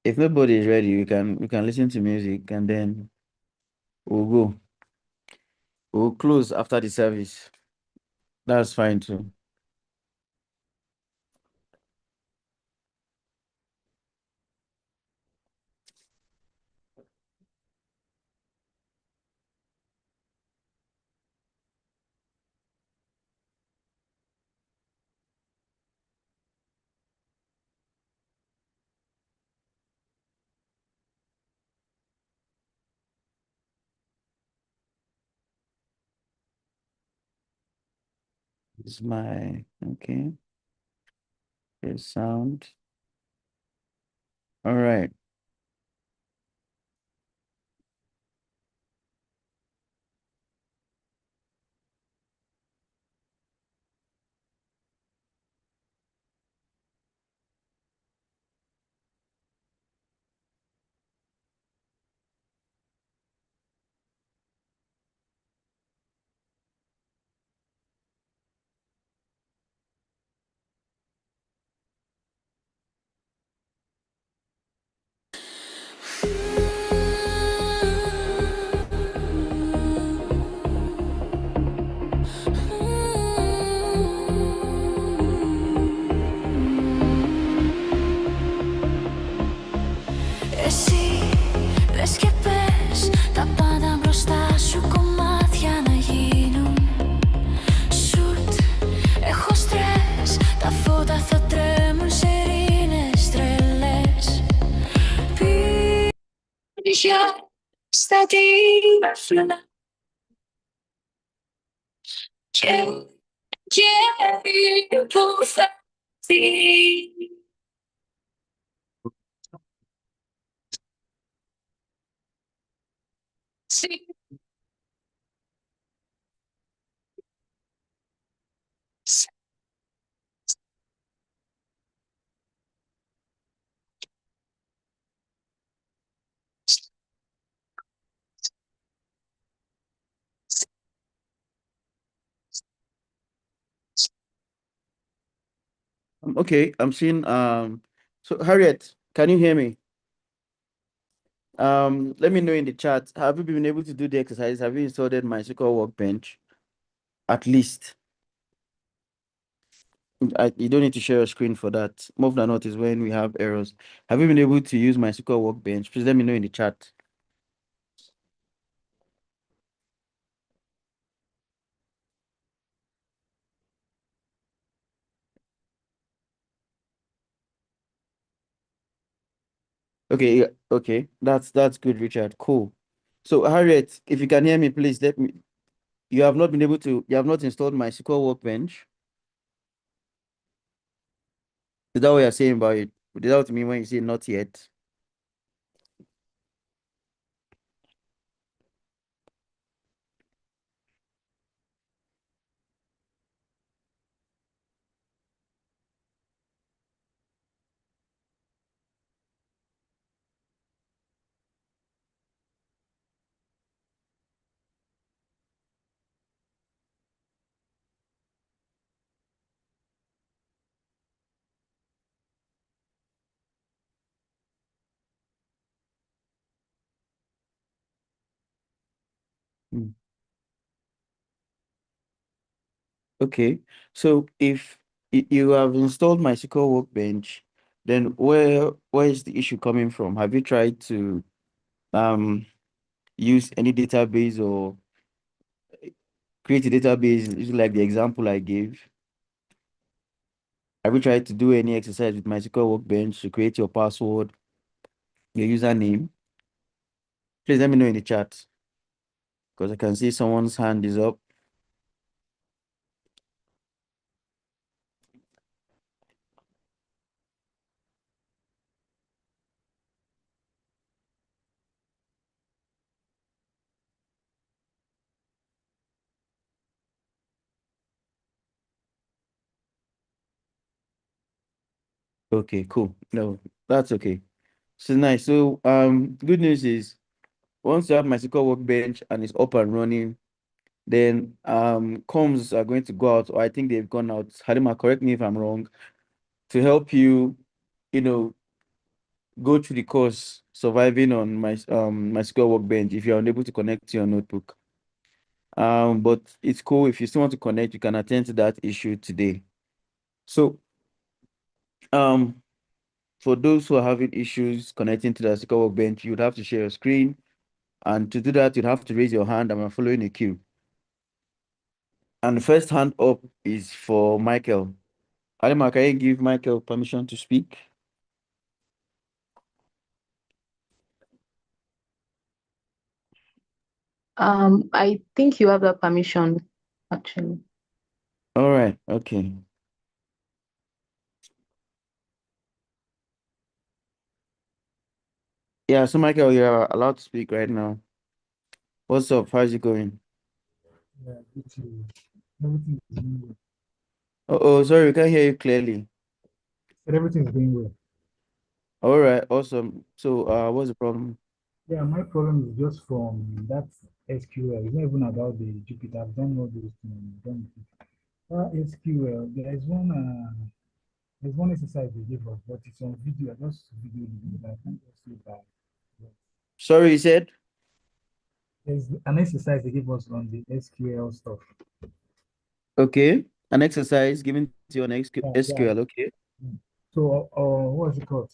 If nobody is ready, we can listen to music and then we'll go. We'll close after the service. That's fine too. It's my okay. The sound. All right. Εσύ λες και πες τα πάντα μπροστά σου κομμάτια να γίνουν σουτ. Έχω στρες, τα φώτα θα τρέμουν σε ειρήνες τρελές. Πηγιά στα τύφλωνα και που θα δει. Okay, I'm seeing so Harriet, can you hear me? Let me know in the chat. Have you been able to do the exercise? Have you installed my SQL workbench? At least. You don't need to share your screen for that. More than not is when we have errors. Have you been able to use my SQL workbench? Please let me know in the chat. Okay, yeah, okay. That's good, Richard. Cool. So Harriet, if you can hear me, please let me. You have not been able to. You have not installed my SQL workbench. Is that what you're saying about it? Is that what you mean when you say not yet? Hmm. Okay. So if you have installed my SQL workbench, then where is the issue coming from? Have you tried to um use any database or create a database using like the example I gave? Have you tried to do any exercise with my SQL workbench to create your password, your username? Please let me know in the chat because I can see someone's hand is up. Okay, cool. No, that's okay. So nice. So good news is once you have my SQL workbench and it's up and running, then comms are going to go out, or I think they've gone out. Halima, correct me if I'm wrong, to help you, you know, go through the course surviving on my SQL workbench if you're unable to connect to your notebook. But it's cool if you still want to connect, you can attend to that issue today. So um for those who are having issues connecting to the SQL workbench, you'd have to share your screen. And to do that, you'd have to raise your hand and we're following a queue. And the first hand up is for Michael. Alima, can you give Michael permission to speak? I think you have that permission, actually. All right, okay. Yeah, so Michael, you're allowed to speak right now. What's up? How's it going? Yeah, which is everything is going well. Oh, sorry, we can't hear you clearly. Said everything is going well. All right, awesome. So, what's the problem? Yeah, my problem is just from that SQL. It's not even about the Jupyter. I've done all those things. Done it. SQL. There's one exercise they give us, but it's on video. I just video it, but I can't just see that. Sorry, you said? There's an exercise they give us on the SQL stuff. Okay. An exercise given to you on Yeah, yeah. SQL, okay. Mm. So, what's it called?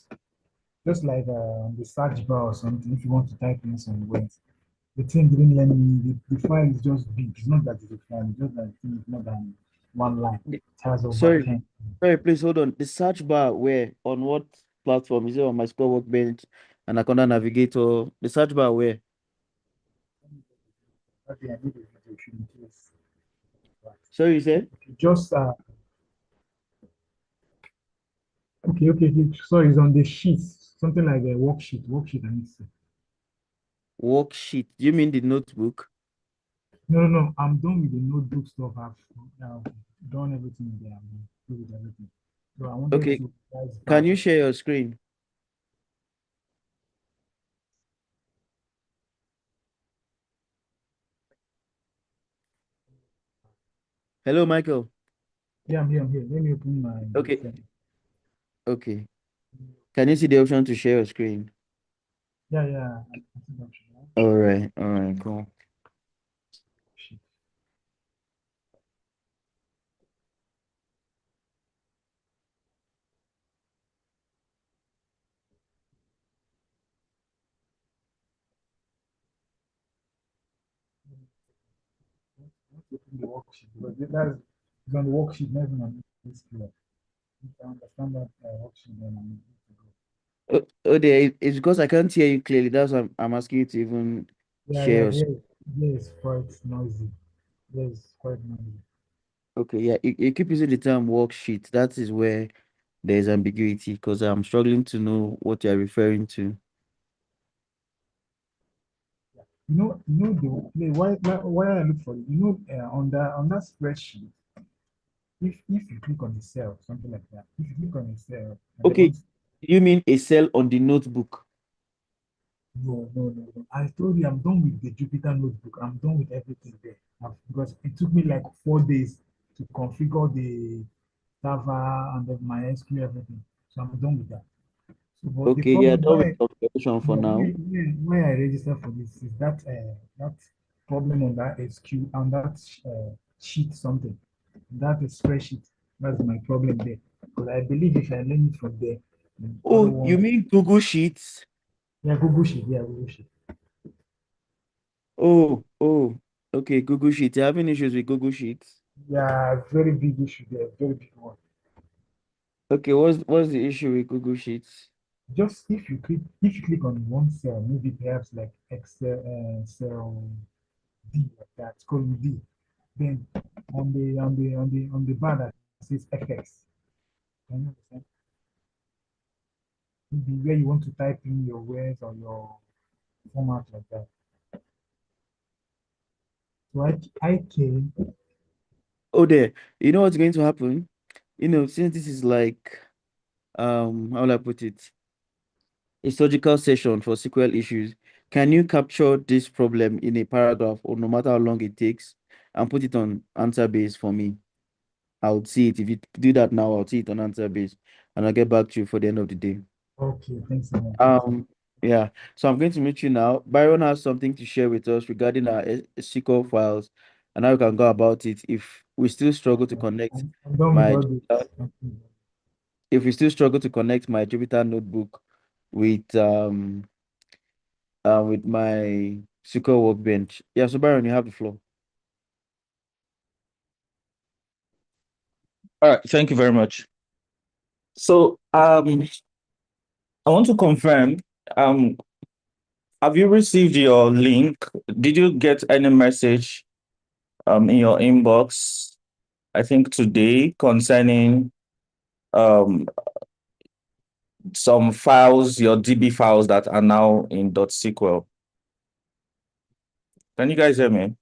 Just like on the search bar or something, if you want to type in some words. The thing didn't let me, the file is just big. It's not that it's a file, it's just that the thing is more than one line. The- It has over Sorry, 10. sorry, please hold on. The search bar where? On what platform? Is it on my SQL workbench, Anaconda Navigator? The search bar where? Okay, I need a video should in case. Right. Sorry, you said? Okay, just, okay. Sorry, it's on the sheet, something like a worksheet, I need to say. Worksheet. Do you mean the notebook? No, I'm done with the notebook stuff. I've done everything there. I'm through with everything. So I wanted Okay. to guys Can back. you share your screen? Hello, Michael. Yeah, I'm here. Let me open my Okay. thing. Okay. Can you see the option to share your screen? Yeah. I think I should have All right, cool. sheet. Open the worksheet because that's it's on the worksheet, not even on this here. If I understand that worksheet, then I'm good to go. There, it's because I can't hear you clearly. That's why I'm asking you to even share Yeah, your. here is quite noisy. Here is quite noisy. Okay, yeah, you keep using the term worksheet. That is where there's ambiguity because I'm struggling to know what you're referring to. Why I look for it. On that spreadsheet, if you click on the cell, something like that. If you click on the cell and they Okay, want you mean a cell on the notebook? no. I told you I'm done with the Jupyter notebook. I'm done with everything there. Because it took me like 4 days to configure the server and then my SQL everything. So I'm done with that. So, but the Okay, yeah, problem done with why configuration for yeah, now. why I registered for this is that problem on that SQ on that sheet something that is spreadsheet. That's my problem there. Because I believe if I learn it from there, the other Oh, you ones, mean Google Sheets? Yeah, Google Sheet. Oh, okay, Google Sheets. You're having issues with Google Sheets? Yeah, very big issue there, very big one. Okay, what's the issue with Google Sheets? Just if you click on one cell, maybe perhaps like Excel cell D like that, column D, then on the bar that says FX, can you understand? Maybe where you want to type in your words or your format like that. So I came, Oh, there. You know what's going to happen? Since this is like, how will I put it? A surgical session for SQL issues, can you capture this problem in a paragraph or no matter how long it takes and put it on answer base for me? I'll see it. If you do that now, I'll see it on answer base and I'll get back to you for the end of the day. Okay, thanks so much. Thanks so much. Um, yeah. So I'm going to meet you now. Byron has something to share with us regarding our SQL files and how we can go about it if we still struggle to connect I'm done with my all Jupyter- this. Okay. if we still struggle to connect my Jupyter notebook with with my SQL workbench. Yeah, so Byron, you have the floor. All right, thank you very much. So, I want to confirm, um, have you received your link? Did you get any message, in your inbox, I think today, concerning, um, some files, your DB files that are now in .sql? Can you guys hear me?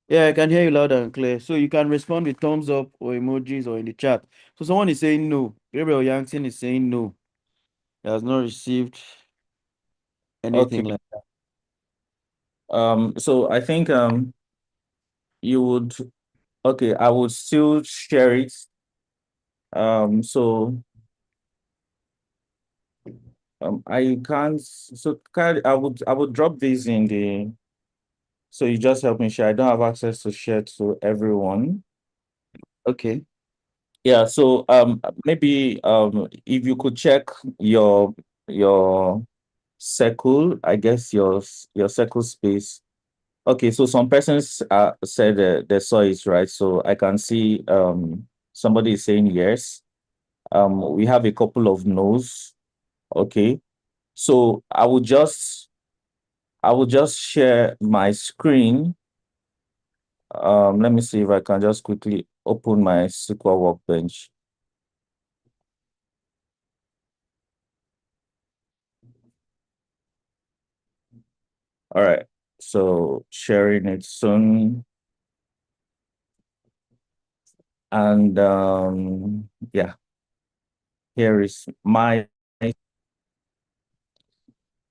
Yeah, I can hear you loud and clear. So you can respond with thumbs up or emojis or in the chat. So someone is saying no. Gabriel Yankson is saying no. He has not received Okay. anything like that. So I think, you would, okay, I would still share it. So, I can't, so can, I would drop this in the, so you just help me share. I don't have access to share to everyone. Okay. Yeah, so, maybe, if you could check your circle, I guess your circle space. Okay, so some persons said they saw it, right? So I can see, somebody is saying yes. We have a couple of no's. Okay. So I will just share my screen. Let me see if I can just quickly open my SQL workbench. All right. So sharing it soon. And, yeah, here is my,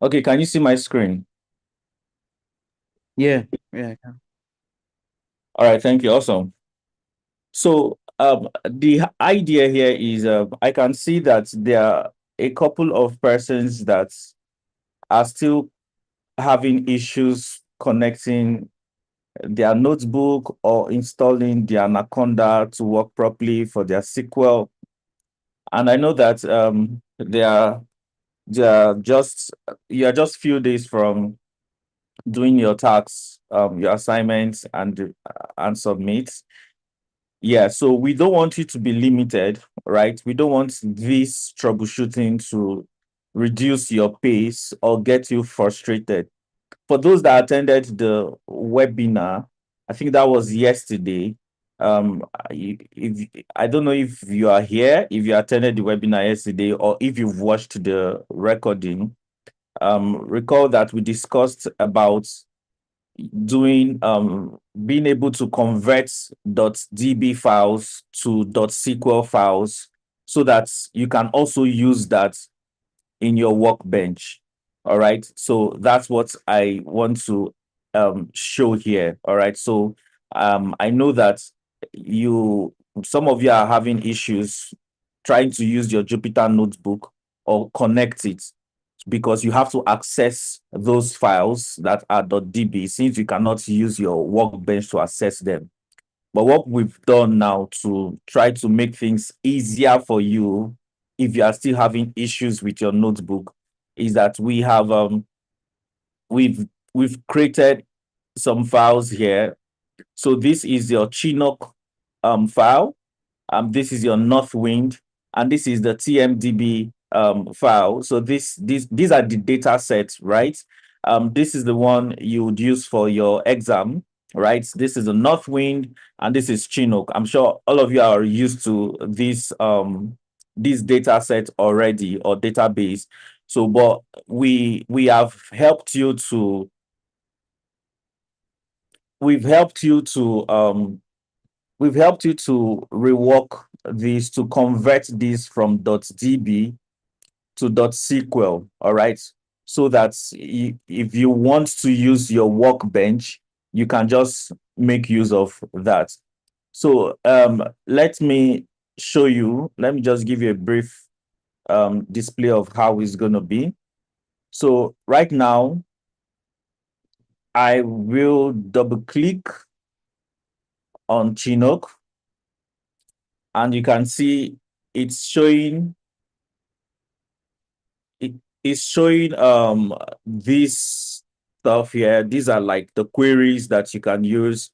okay, can you see my screen? Yeah. Yeah, I can. All right, thank you. Awesome. So, the idea here is, I can see that there are a couple of persons that are still having issues connecting their notebook or installing the Anaconda to work properly for their SQL. And I know that, they are just you are just few days from doing your tasks, your assignments, and submit. Yeah, so we don't want you to be limited, right? We don't want this troubleshooting to reduce your pace or get you frustrated. For those that attended the webinar, I think that was yesterday. If I don't know if you are here, if you attended the webinar yesterday, or if you've watched the recording, recall that we discussed about doing being able to convert .db files to .sql files so that you can also use that in your workbench. All right. So that's what I want to show here. All right. So, I know that you some of you are having issues trying to use your Jupyter notebook or connect it because you have to access those files that are .db since you cannot use your workbench to access them. But what we've done now to try to make things easier for you, if you are still having issues with your notebook, is that we've created some files here. So this is your Chinook file. This is your Northwind, and this is the TMDB file. So these are the data sets, right? This is the one you would use for your exam, right? This is the Northwind, and this is Chinook. I'm sure all of you are used to this data set already or database. So, but we have helped you to we've helped you to we've helped you to rework this to convert this from .db to .sql, all right? So that if you want to use your workbench, you can just make use of that. So, let me show you. Let me just give you a brief. display of how it's going to be. So right now, I will double click on Chinook, and you can see it's showing it is showing this stuff here. These are like the queries that you can use.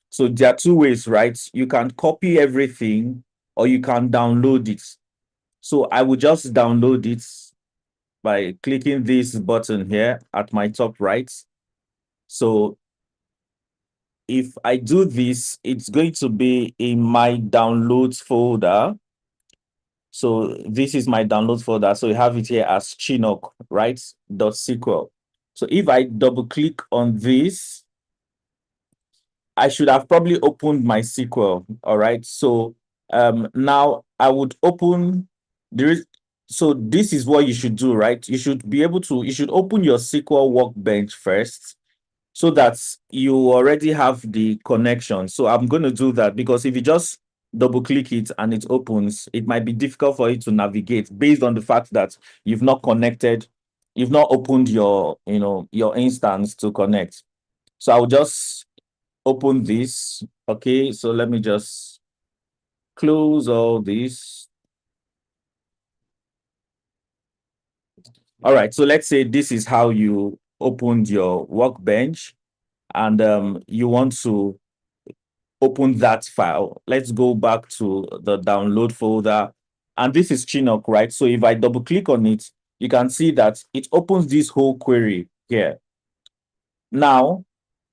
So there are two ways, right? You can copy everything or you can download it. So I will just download it by clicking this button here at my top right. So if I do this, it's going to be in my downloads folder. So this is my downloads folder. So you have it here as Chinook, right? .sql. So if I double click on this, I should have probably opened my SQL. All right. So now I would open there is so this is what you should do, right? You should be able to you should open your SQL workbench first so that you already have the connection. So I'm going to do that because if you just double click it and it opens, it might be difficult for you to navigate based on the fact that you've not connected, you've not opened your, your instance to connect. So I'll just open this. Okay, so let me just close all this. All right, so let's say this is how you opened your workbench and you want to open that file. Let's go back to the download folder. And this is Chinook, right? So if I double click on it, you can see that it opens this whole query here. Now,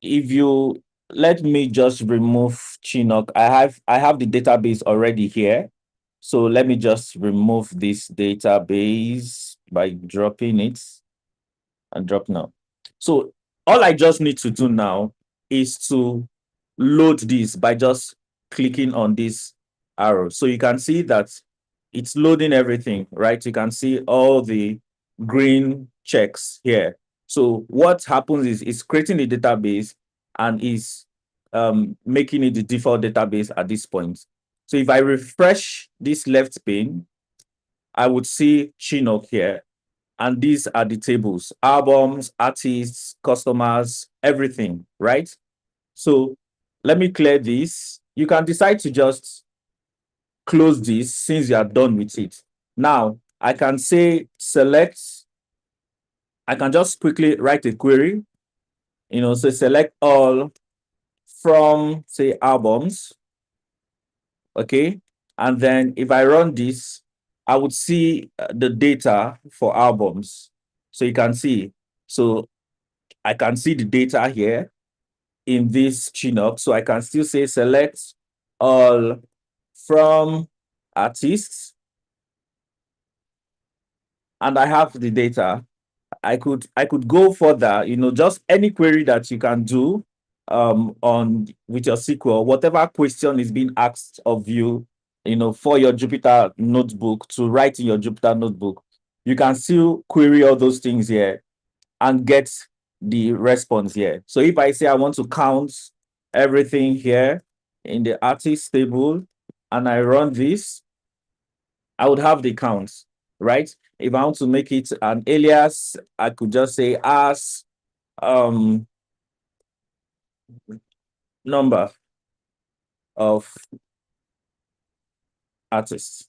if you let me just remove Chinook, I have the database already here. So let me just remove this database by dropping it and drop now. So all I just need to do now is to load this by just clicking on this arrow. So you can see that it's loading everything, right? You can see all the green checks here. So what happens is it's creating a database and is making it the default database at this point. So if I refresh this left pane, I would see Chinook here. And these are the tables: albums, artists, customers, everything, right? So let me clear this. You can decide to just close this since you are done with it. Now, I can say select, I can just quickly write a query, so select all from, say, albums, okay? And then if I run this, I would see the data for albums. So you can see, so I can see the data here in this Chinook. So I can still say select all from artists, and I have the data. I could go further, just any query that you can do on with your SQL, whatever question is being asked of you, for your Jupyter notebook to write in your Jupyter notebook, you can still query all those things here and get the response here. So if I say I want to count everything here in the artist table and I run this, I would have the counts, right? If I want to make it an alias, I could just say as number of artists.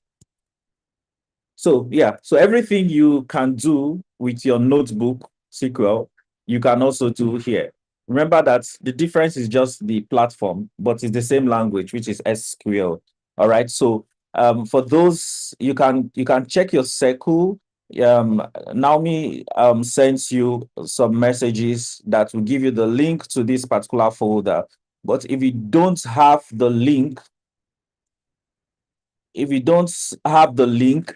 So yeah, so everything you can do with your notebook SQL, you can also do here. Remember that the difference is just the platform, but it's the same language, which is SQL. All right. So for those, you can check your circle. Naomi sends you some messages that will give you the link to this particular folder. But if you don't have the link,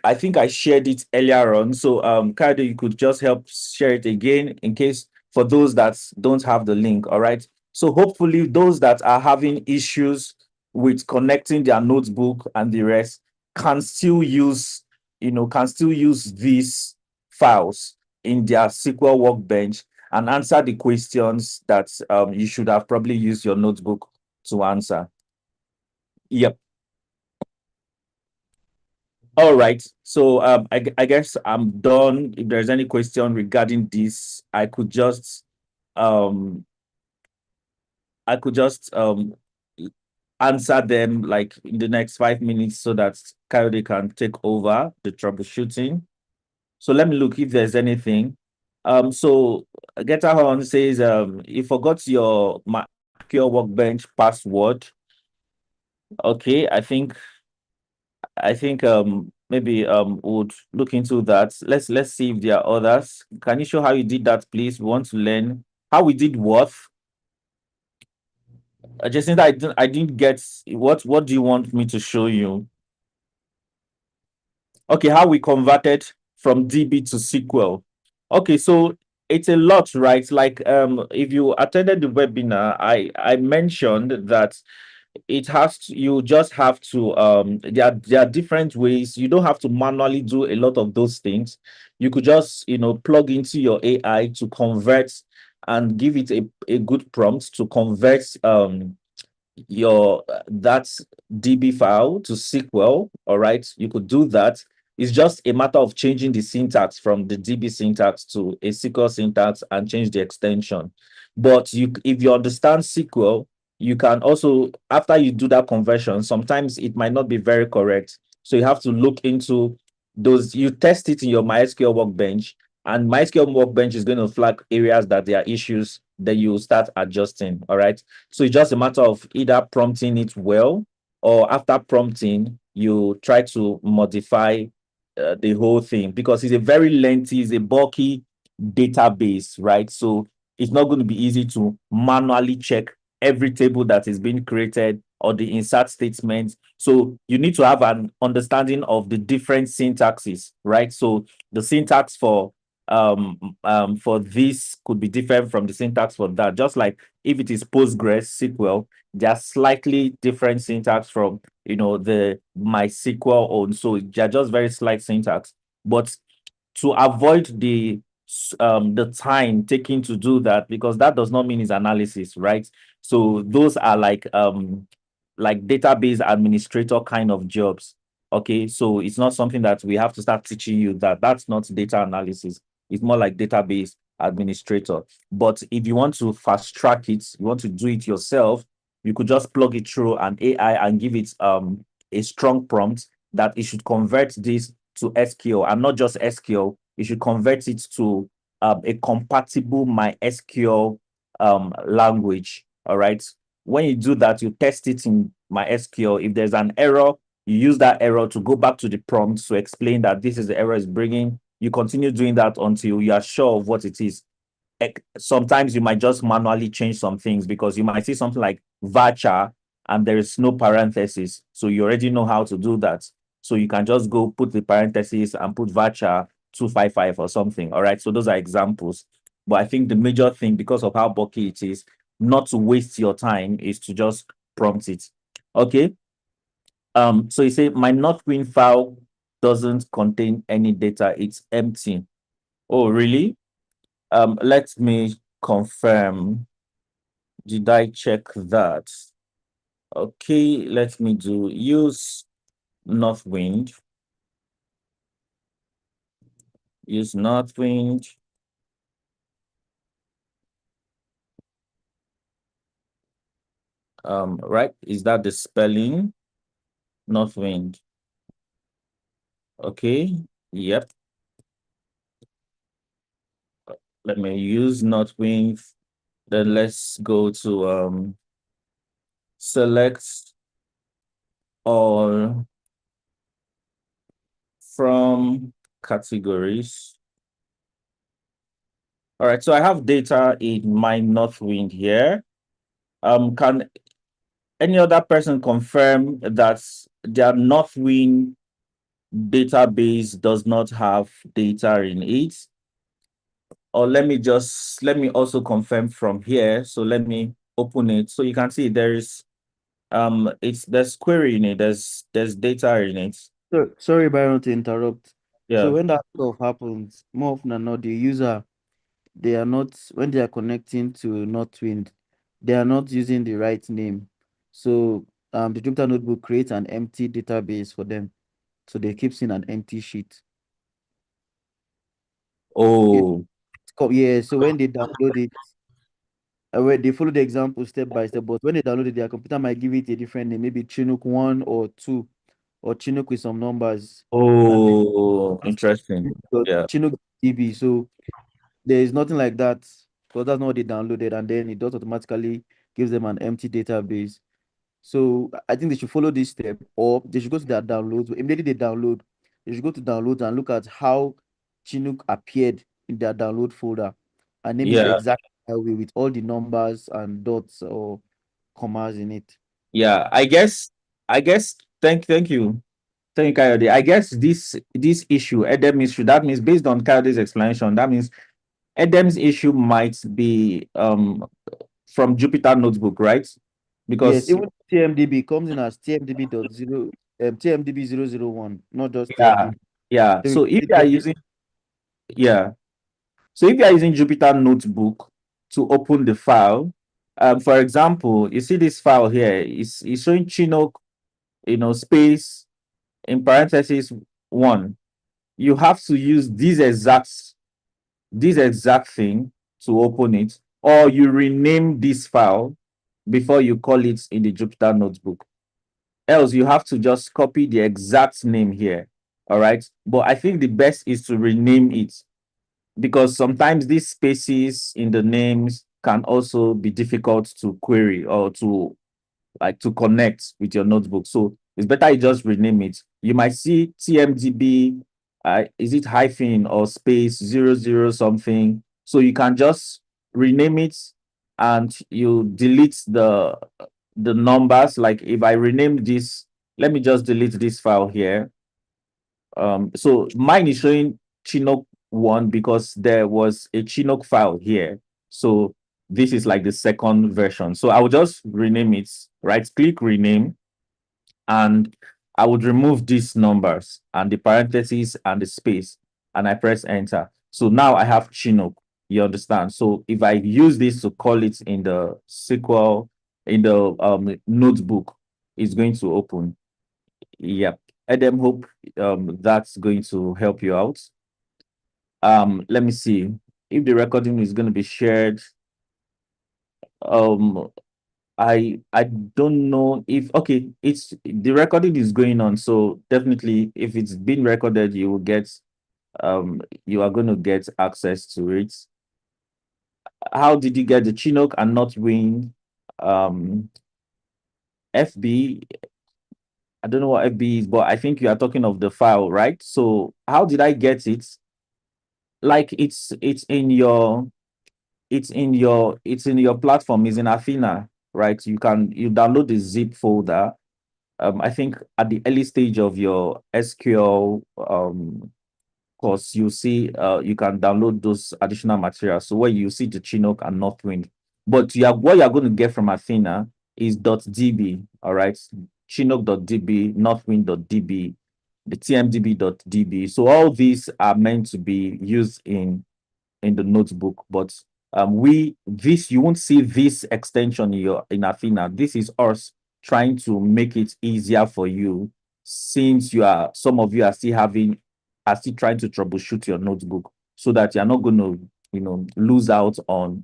I think I shared it earlier on. So Kade, you could just help share it again in case for those that don't have the link. All right. So hopefully those that are having issues with connecting their notebook and the rest can still use, these files in their SQL workbench and answer the questions that you should have probably used your notebook to answer. Yep. All right. So I guess I'm done. If there's any question regarding this, um I could just answer them like in the next 5 minutes so that Coyote can take over the troubleshooting. So let me look if there's anything. So Getahon says you forgot your Secure Workbench password. Okay, I think maybe would look into that. Let's see if there are others. Can you show how you did that, please? We want to learn how we did what. Jacinta, I didn't get what do you want me to show you? Okay, how we converted from DB to SQL. Okay, so it's a lot, right? Like if you attended the webinar, I mentioned that you just have to there are different ways. You don't have to manually do a lot of those things. You could just plug into your AI to convert and give it a good prompt to convert your that DB file to SQL. All right, you could do that. It's just a matter of changing the syntax from the DB syntax to a SQL syntax and change the extension. But if you understand SQL, you can also, after you do that conversion, sometimes it might not be very correct. So you have to look into those. You test it in your MySQL Workbench, and MySQL Workbench is going to flag areas that there are issues. Then you start adjusting. All right. So it's just a matter of either prompting it well, or after prompting, you try to modify the whole thing, because it's a very lengthy, it's a bulky database, right? So it's not going to be easy to manually check every table that is being created or the insert statements. So you need to have an understanding of the different syntaxes, right? So the syntax for this could be different from the syntax for that. Just like if it is Postgres SQL, they are slightly different syntax from the MySQL own. So they're just very slight syntax. But to avoid the time taking to do that, because that does not mean it's analysis, right? So those are like database administrator kind of jobs. Okay, so it's not something that we have to start teaching you. That's not data analysis. It's more like database administrator. But if you want to fast track it, you want to do it yourself, you could just plug it through an AI and give it a strong prompt that it should convert this to SQL, and not just SQL. It should convert it to a compatible MySQL language. All right. When you do that, you test it in MySQL. If there's an error, you use that error to go back to the prompt to explain that this is the error it's bringing. You continue doing that until you are sure of what it is. Sometimes you might just manually change some things, because you might see something like varchar and there is no parenthesis. So you already know how to do that. So you can just go put the parenthesis and put varchar 255 or something. All right. So those are examples. But I think the major thing, because of how bulky it is, not to waste your time, is to just prompt it. Okay. So you say my Northwind file doesn't contain any data, it's empty. Oh, really? Let me confirm. Did I check that? Okay, let me do use Northwind. Use Northwind. Right? Is that the spelling? Northwind. Okay. Yep. Let me use Northwind. Then let's go to select all from categories. All right, so I have data in my Northwind here. Can any other person confirm that their Northwind database does not have data in it? Or let me also confirm from here. So let me open it. So you can see there's query in it, there's data in it. So, sorry, Byron, to interrupt. So Yeah. when that stuff happens, more often than not, the user, they are not, when they are connecting to Northwind, they are not using the right name. So the Jupyter Notebook creates an empty database for them. so they keep seeing an empty sheet. Yeah, Oh, yeah. So when they download it, when they follow the example step by step, but when they download it, their computer might give it a different name, maybe Chinook 1 or 2, or Chinook with some numbers, and then oh, interesting. Yeah, Chinook DB. So there is nothing like that, because that's not what they downloaded, and then it does automatically gives them an empty database. So I think they should follow this step, or they should go to their downloads. Immediately they download, they should go to downloads and look at how Chinook appeared in their download folder and name it yeah, exactly that way with all the numbers and dots or commas in it. yeah. I guess. Thank you. Thank you, Coyote. I guess this issue, Edem issue, that means based on Coyote's explanation, that means Edem's issue might be from Jupyter Notebook, right? Yes, Because even TMDB comes in as TMDB dot zero, TMDB 001, not just yeah, TMDB. yeah. So So if you are using yeah, so if you are using Jupyter Notebook to open the file, for example, you see this file here is showing Chinook, space in parentheses one. You have to use this exact thing to open it, or you rename this file before you call it in the Jupyter Notebook. Else, you have to just copy the exact name here. All right. But I think the best is to rename it, because sometimes these spaces in the names can also be difficult to query or to connect with your notebook. So it's better you just rename it. You might see TMDB, is it hyphen or space 00 something? So you can just rename it and you delete the numbers. Like if I rename this, let me just delete this file here. So mine is showing Chinook one because there was a Chinook file here. So this is like the second version. So I will just rename it, right click rename, and I would remove these numbers and the parentheses and the space, and I press enter. So now I have Chinook. You understand? So if I use this to call it in the SQL, in the notebook, it's going to open. Yep. Adam, hope that's going to help you out. Let me see if the recording is going to be shared. Um, I don't know if okay, it's the recording is going on, so definitely if it's been recorded, you are going to get access to it. How did you get the Chinook and not win FB? I don't know what FB is, but I think you are talking of the file, right? So how did I get it? Like it's in your platform, is in Athena, right? You download the zip folder. I think at the early stage of your SQL course, you see you can download those additional materials. So where you see the Chinook and Northwind, but what you're going to get from Athena is .db, all right? Chinook.db, Northwind.db, the TMDB.db. So all these are meant to be used in the notebook, but you won't see this extension in Athena. This is us trying to make it easier for you, since some of you are still trying to troubleshoot your notebook, so that you're not going to lose out on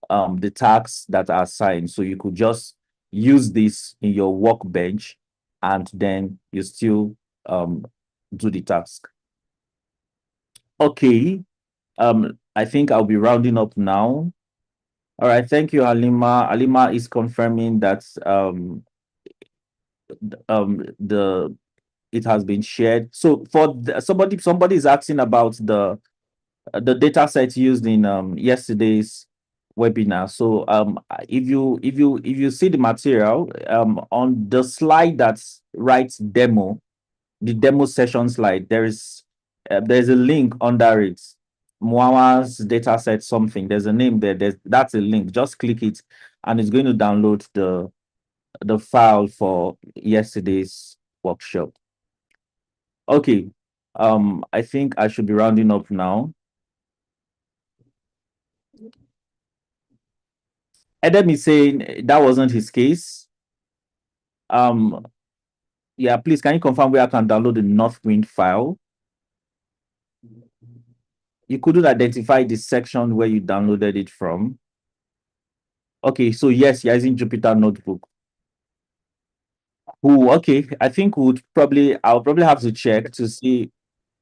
the tasks that are assigned. So you could just use this in your workbench, and then you still do the task. Okay. I think I'll be rounding up now. All right, thank you, Halima. Halima is confirming that the it has been shared. So somebody is asking about the data set used in yesterday's webinar. So if you see the material on the slide that's writes demo, the demo session slide, there's a link under it. Muawa's dataset something. There's a name there. That's a link. Just click it, and it's going to download the file for yesterday's workshop. Okay. I think I should be rounding up now. Adam is saying that wasn't his case. Um, Yeah, please, can you confirm where I can download the Northwind file? You couldn't identify the section where you downloaded it from. Okay, so yes, you're using Jupyter Notebook. Oh, okay. I think I'll probably have to check to see.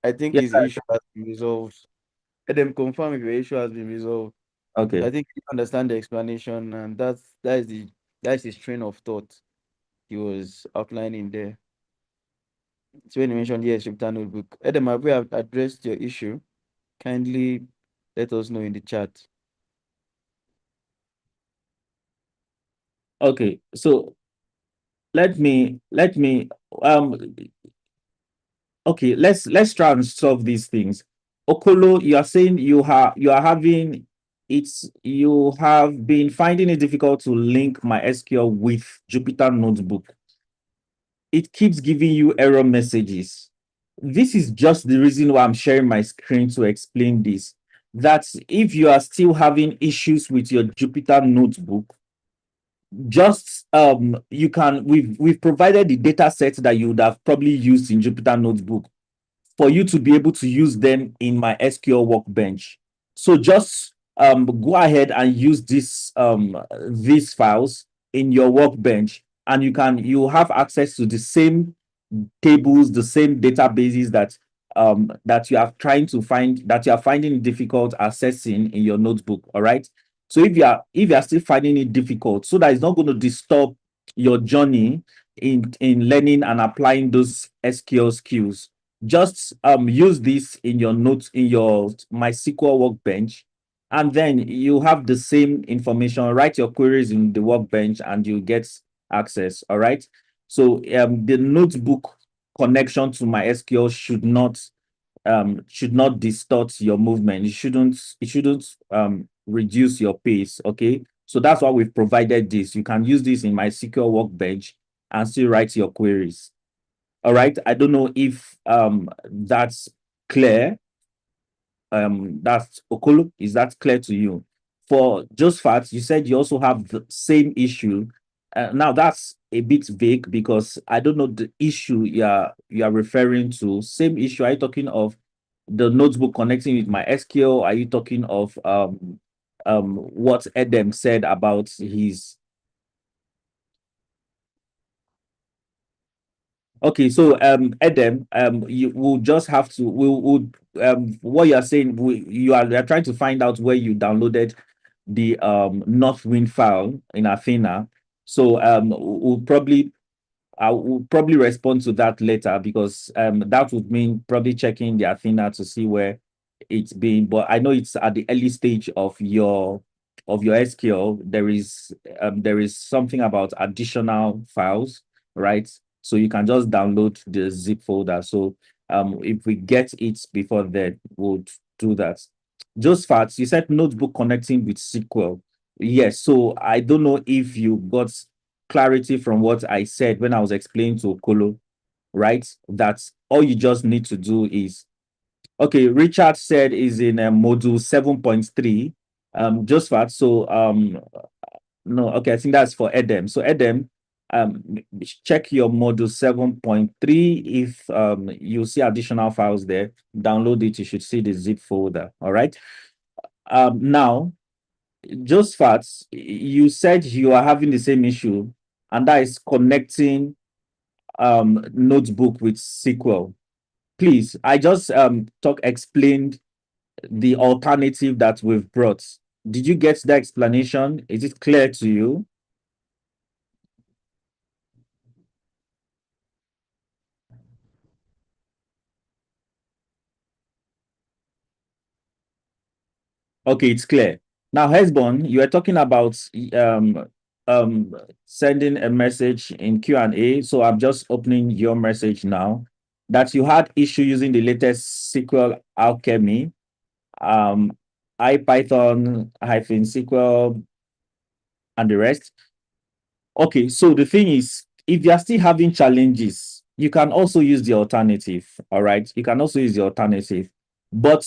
I think Yeah, his issue has been resolved. Let them confirm if your issue has been resolved. So okay. I think you understand the explanation, and that's his train of thought he was outlining there. So when you mentioned yes, Jupyter Notebook, Adam, have we have addressed your issue? Kindly let us know in the chat. Okay. So let me um okay, let's try and solve these things. Okolo, you are saying you have been finding it difficult to link MySQL with Jupyter Notebook. It keeps giving you error messages. This is just the reason why I'm sharing my screen to explain this. That if you are still having issues with your Jupyter Notebook, just you can we've provided the data sets that you would have probably used in Jupyter Notebook for you to be able to use them in my SQL workbench. So just go ahead and use these files in your workbench, and you have access to the same tables, the same databases that you are trying to find, that you are finding it difficult accessing in your notebook. All right. So if you are still finding it difficult, so that it's not going to disturb your journey in learning and applying those SQL skills, just use this in your notes in your MySQL workbench, and then you have the same information. Write your queries in the workbench, and you get access. All right. So the notebook connection to MySQL should not distort your movement. It shouldn't reduce your pace. Okay. So that's why we've provided this. You can use this in MySQL workbench and still write your queries. All right. I don't know if that's clear. That's Okolo. Is that clear to you? For Josephat, you said you also have the same issue. Now that's a bit vague because I don't know the issue you are referring to. Same issue. Are you talking of the notebook connecting with my SQL? Are you talking of what Edem said about his? Okay, so Edem, you will just have to will what you are saying, you are trying to find out where you downloaded the Northwind file in Athena. So I will probably respond to that later, because that would mean probably checking the Athena to see where it's been. But I know it's at the early stage of your SQL. There is something about additional files, right? So you can just download the zip folder. So if we get it before that, we'll do that. Just facts. You said notebook connecting with SQL. Yes. So I don't know if you got clarity from what I said when I was explaining to Okolo, right? That all you just need to do is, okay, Richard said is in module 7.3, just that. So, no, okay, I think that's for Edem. So, Edem, check your module 7.3. If you see additional files there, download it. You should see the zip folder. All right. Now, just facts, you said you are having the same issue, and that is connecting notebook with SQL. Please, I just explained the alternative that we've brought. Did you get the explanation? Is it clear to you? Okay, it's clear. Now, Hesbon, you are talking about um sending a message in Q&A. So I'm just opening your message now, that you had issue using the latest SQL Alchemy, IPython -SQL and the rest. Okay, so the thing is, if you are still having challenges, you can also use the alternative. All right, you can also use the alternative. But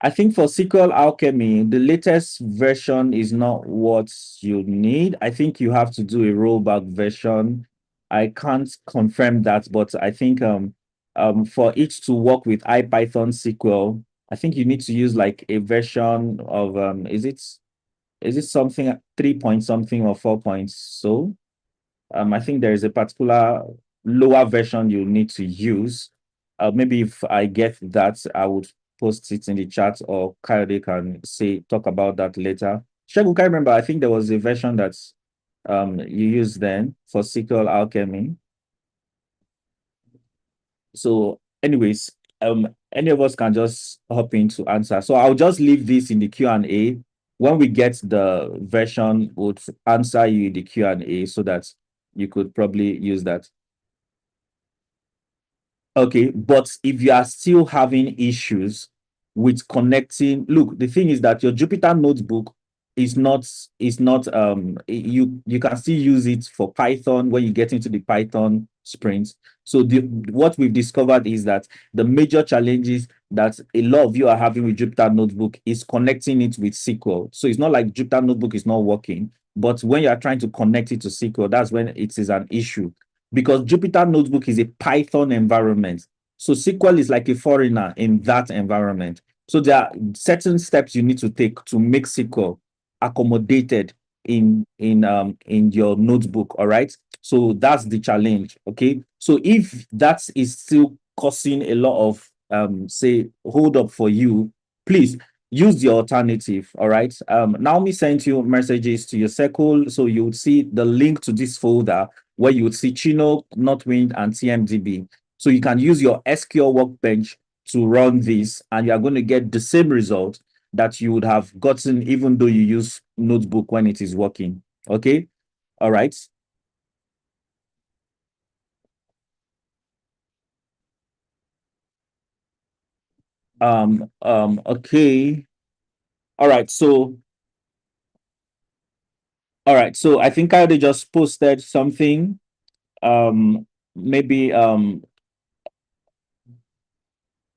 I think for SQL Alchemy, the latest version is not what you need. I think you have to do a rollback version. I can't confirm that, but I think for it to work with IPython SQL, I think you need to use like a version of is it something 3 point something or 4 points? So I think there is a particular lower version you need to use. Maybe if I get that, I would post it in the chat, or Kayode can talk about that later. Shegu, can remember, I think there was a version that's you used then for SQL Alchemy. So, anyways, any of us can just hop in to answer. So I'll just leave this in the Q&A. When we get the version, we'll answer you in the Q&A so that you could probably use that. Okay, but if you are still having issues with connecting, look, the thing is that your Jupyter notebook is not you can still use it for Python when you get into the Python sprints. So what we've discovered is that the major challenges that a lot of you are having with Jupyter notebook is connecting it with SQL. So it's not like Jupyter notebook is not working, but when you are trying to connect it to SQL, that's when it is an issue, because Jupyter Notebook is a Python environment. So SQL is like a foreigner in that environment. So there are certain steps you need to take to make SQL accommodated in your notebook. All right. So that's the challenge. Okay. So if that is still causing a lot of say hold up for you, please use the alternative. All right. Naomi sent you messages to your circle, so you would see the link to this folder where you would see Chino, Northwind, and TMDB. So you can use your SQL workbench to run this, and you are going to get the same result that you would have gotten even though you use notebook when it is working. Okay. All right. Okay. All right. So I think I already just posted something. Maybe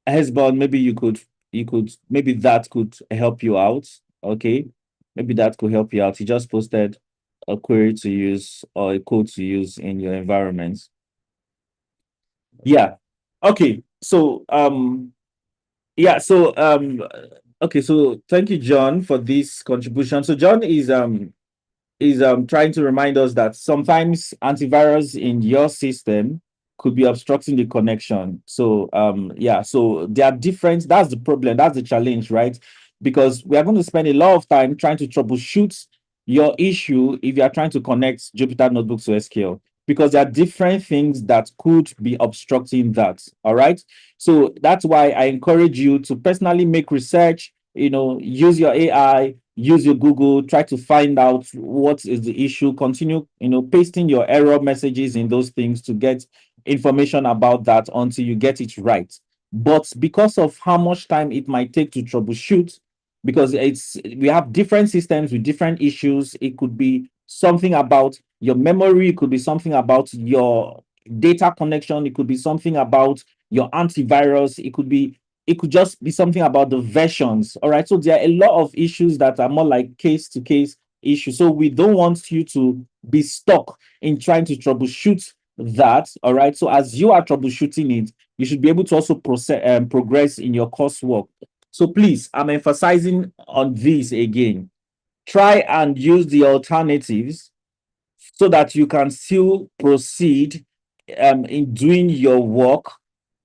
Hezbollah, maybe maybe that could help you out. Okay. Maybe that could help you out. He just posted a query to use or a code to use in your environment. Yeah. Okay. So yeah, so okay, so thank you, John, for this contribution. So John is trying to remind us that sometimes antivirus in your system could be obstructing the connection. So yeah, so they are different. That's the problem. That's the challenge, right? Because we are going to spend a lot of time trying to troubleshoot your issue if you are trying to connect Jupyter Notebook to SQL, because there are different things that could be obstructing that. All right. So that's why I encourage you to personally make research, use your AI, use your Google, try to find out what is the issue, continue, pasting your error messages in those things to get information about that until you get it right. But because of how much time it might take to troubleshoot, because we have different systems with different issues, it could be something about your memory, it could be something about your data connection, it could be something about your antivirus, it could just be something about the versions. All right. So there are a lot of issues that are more like case to case issues. So we don't want you to be stuck in trying to troubleshoot that. All right. So as you are troubleshooting it, you should be able to also progress in your coursework. So please, I'm emphasizing on this again. Try and use the alternatives so that you can still proceed in doing your work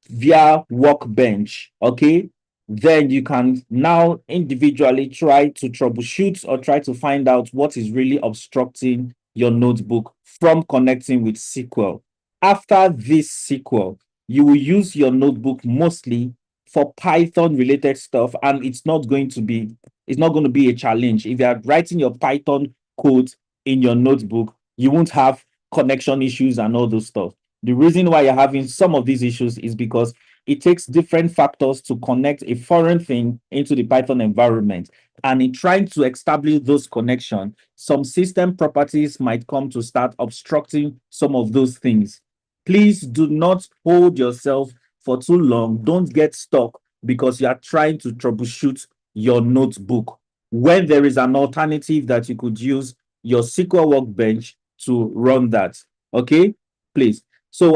via workbench. Okay. Then you can now individually try to troubleshoot or try to find out what is really obstructing your notebook from connecting with SQL. After this SQL, you will use your notebook mostly for Python related stuff, and it's not going to be a challenge. If you are writing your Python code in your notebook, you won't have connection issues and all those stuff. The reason why you're having some of these issues is because it takes different factors to connect a foreign thing into the Python environment. And in trying to establish those connections, some system properties might come to start obstructing some of those things. Please do not hold yourself for too long. Don't get stuck because you are trying to troubleshoot your notebook when there is an alternative that you could use your SQL workbench to run that. Okay. please. So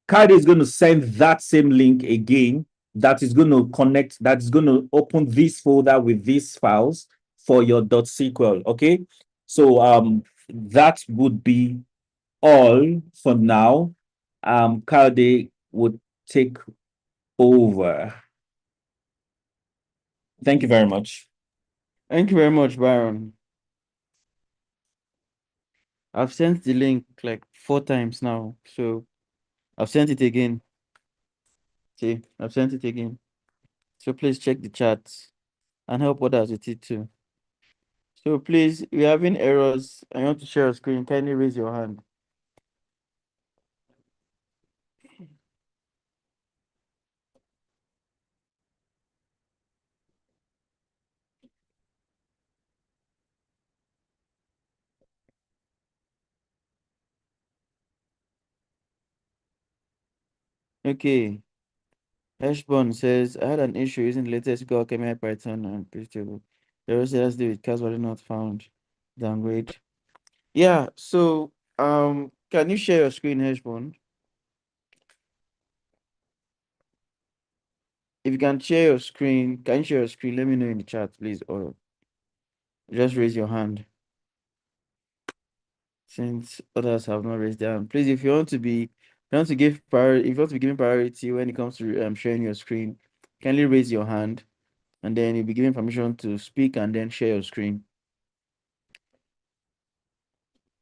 Cardi is going to send that same link again. That is going to connect. That is going to open this folder with these files for your .sql. Okay. So that would be all for now. Cardi would take over. Thank you very much. Thank you very much, Byron. I've sent the link like 4 times now, so I've sent it again. See, I've sent it again. So please check the chat and help others with it too. So please, if you're having errors and you want to share a screen, kindly raise your hand. Okay. Hashbone says, I had an issue using the latest Google Camera Python and page table. The error has to do with cast value not found. Downgrade. Yeah, so can you share your screen, Hashbone? If you can share your screen, can you share your screen? Let me know in the chat, please, or just raise your hand. Since others have not raised their hand. Please, if you want to be, if you want to give priority, if you want to be given priority when it comes to sharing your screen, kindly raise your hand, and then you'll be given permission to speak and then share your screen.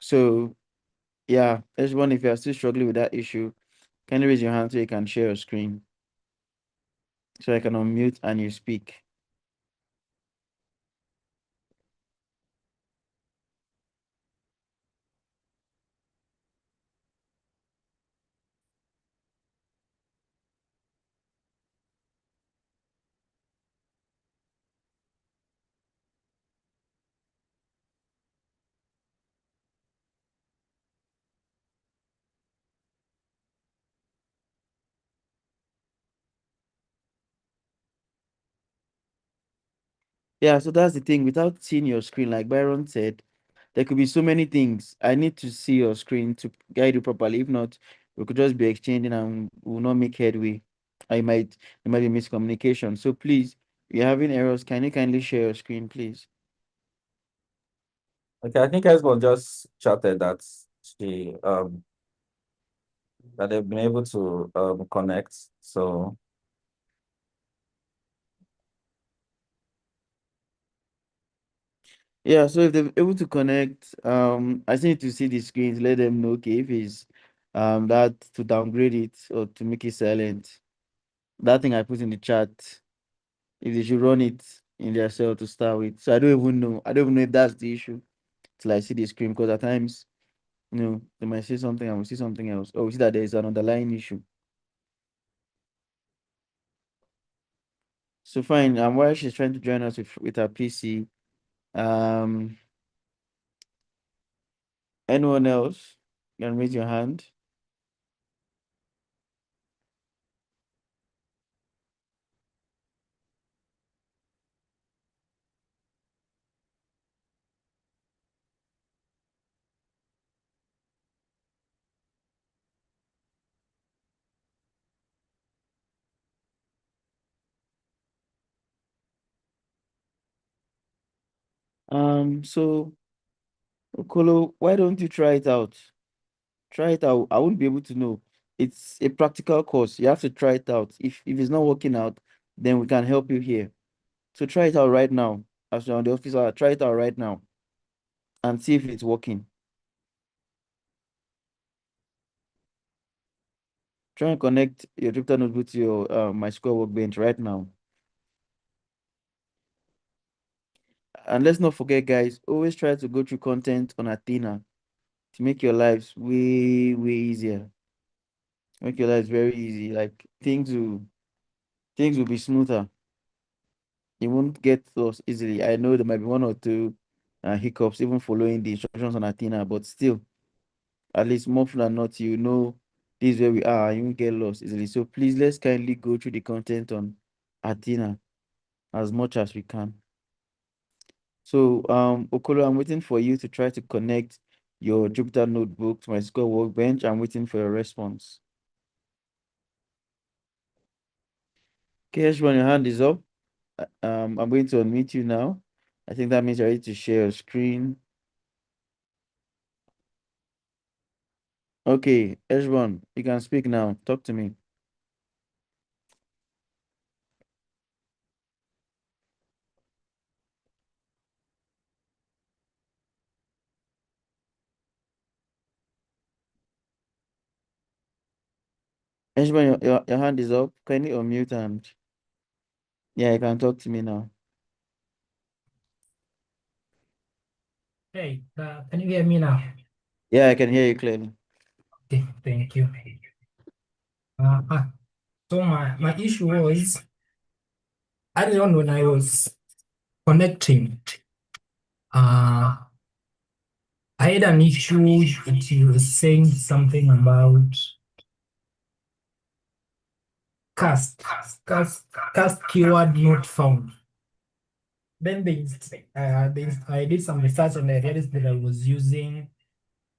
So, yeah, everyone, if you are still struggling with that issue, kindly raise your hand so you can share your screen, so I can unmute and you speak. Yeah, so that's the thing. Without seeing your screen, like Byron said, there could be so many things. I need to see your screen to guide you properly. If not, we could just be exchanging and we will not make headway. There might be miscommunication. So please, if you're having errors, can you kindly share your screen, please? Okay, I think Esbon just chatted that she that they've been able to connect. So Yeah, so if they're able to connect, I just need to see the screens, let them know, okay, if it's that to downgrade it or to make it silent. That thing I put in the chat, if they should run it in their cell to start with. So I don't even know. I don't even know if that's the issue till I see the screen, because at times, they might say something and we see something else. Or we see that there is an underlying issue. So fine. While she's trying to join us with her PC, um, anyone else can raise your hand. So Okolo, why don't you try it out? Try it out. I won't be able to know. It's a practical course. You have to try it out. If it's not working out, then we can help you here. So try it out right now. As you're on the office hour, try it out right now and see if it's working. Try and connect your Jupyter notebook to your MySQL workbench right now. And let's not forget, guys, always try to go through content on Athena to make your lives way, way easier. Make your lives very easy. Like things will be smoother. You won't get lost easily. I know there might be one or two hiccups even following the instructions on Athena, but still, at least more often than not, this is where we are. You won't get lost easily. So please, let's kindly go through the content on Athena as much as we can. So Okolo, I'm waiting for you to try to connect your Jupyter notebook to my SQL Workbench. I'm waiting for your response. Okay, Ashburn, your hand is up. I'm going to unmute you now. I think that means you're ready to share your screen. Okay, Ashburn, you can speak now. Talk to me. Ashburn, your hand is up. Can you unmute and yeah, you can talk to me now. Hey, can you hear me now? Yeah, I can hear you clearly. Okay, thank you. So my issue was early on when I was connecting, I had an issue. It was saying something about cast keyword not found. Then I did some research and I realized that I was using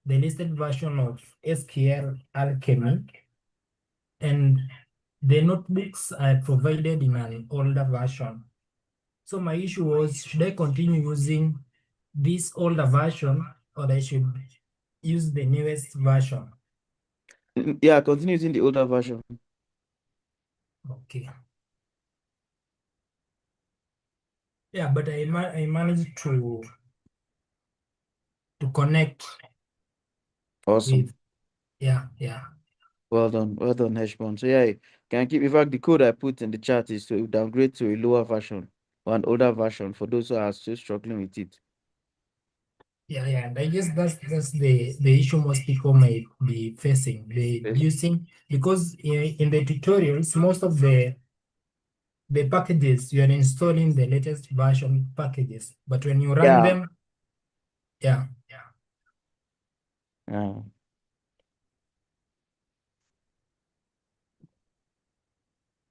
the listed version of SQL Alchemy, and the notebooks I provided in an older version. So my issue was, should I continue using this older version or I should use the newest version? Yeah, continue using the older version. Okay. Yeah, but I managed to connect Awesome. with, yeah. Well done, Heshbon. So yeah, can I keep, in fact, the code I put in the chat is to downgrade to a lower version or an older version for those who are still struggling with it. Yeah, and I guess that's the issue most people might be facing. They Okay. using, because in the tutorials, most of the packages, you are installing the latest version packages, but when you run Yeah. them, yeah. Yeah. All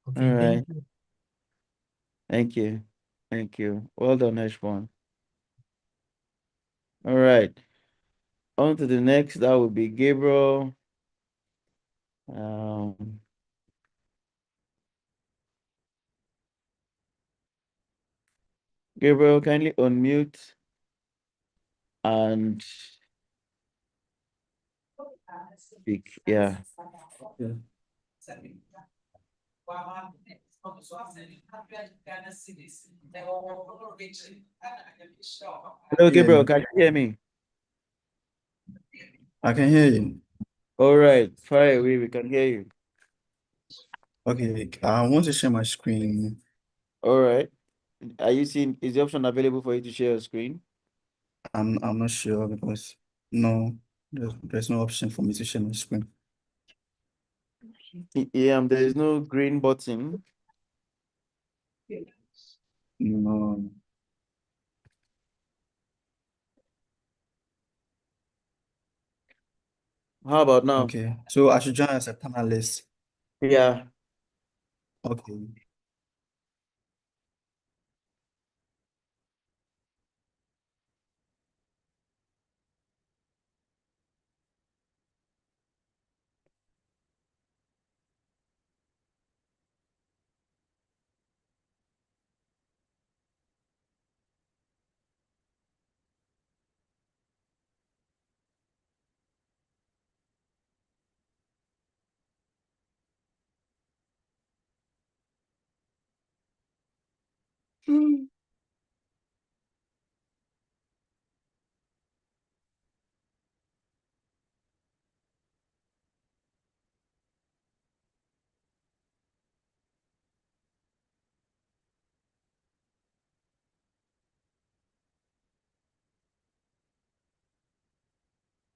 Okay, right. thank you. Thank you. Thank you. Well done, Heshbon. All right. On to the next. That will be Gabriel. Um, Gabriel, kindly unmute and speak. Yeah. Yeah. Hello, Yeah, Gabriel. Can you hear me? I can hear you. All right. Fire away. We can hear you. Okay, I want to share my screen. All right. Are you seeing, is the option available for you to share your screen? I'm not sure because no, there's no option for me to share my screen. Yeah, there is no green button. No. How about now? Okay, so I should join as a panelist. Yeah. Okay.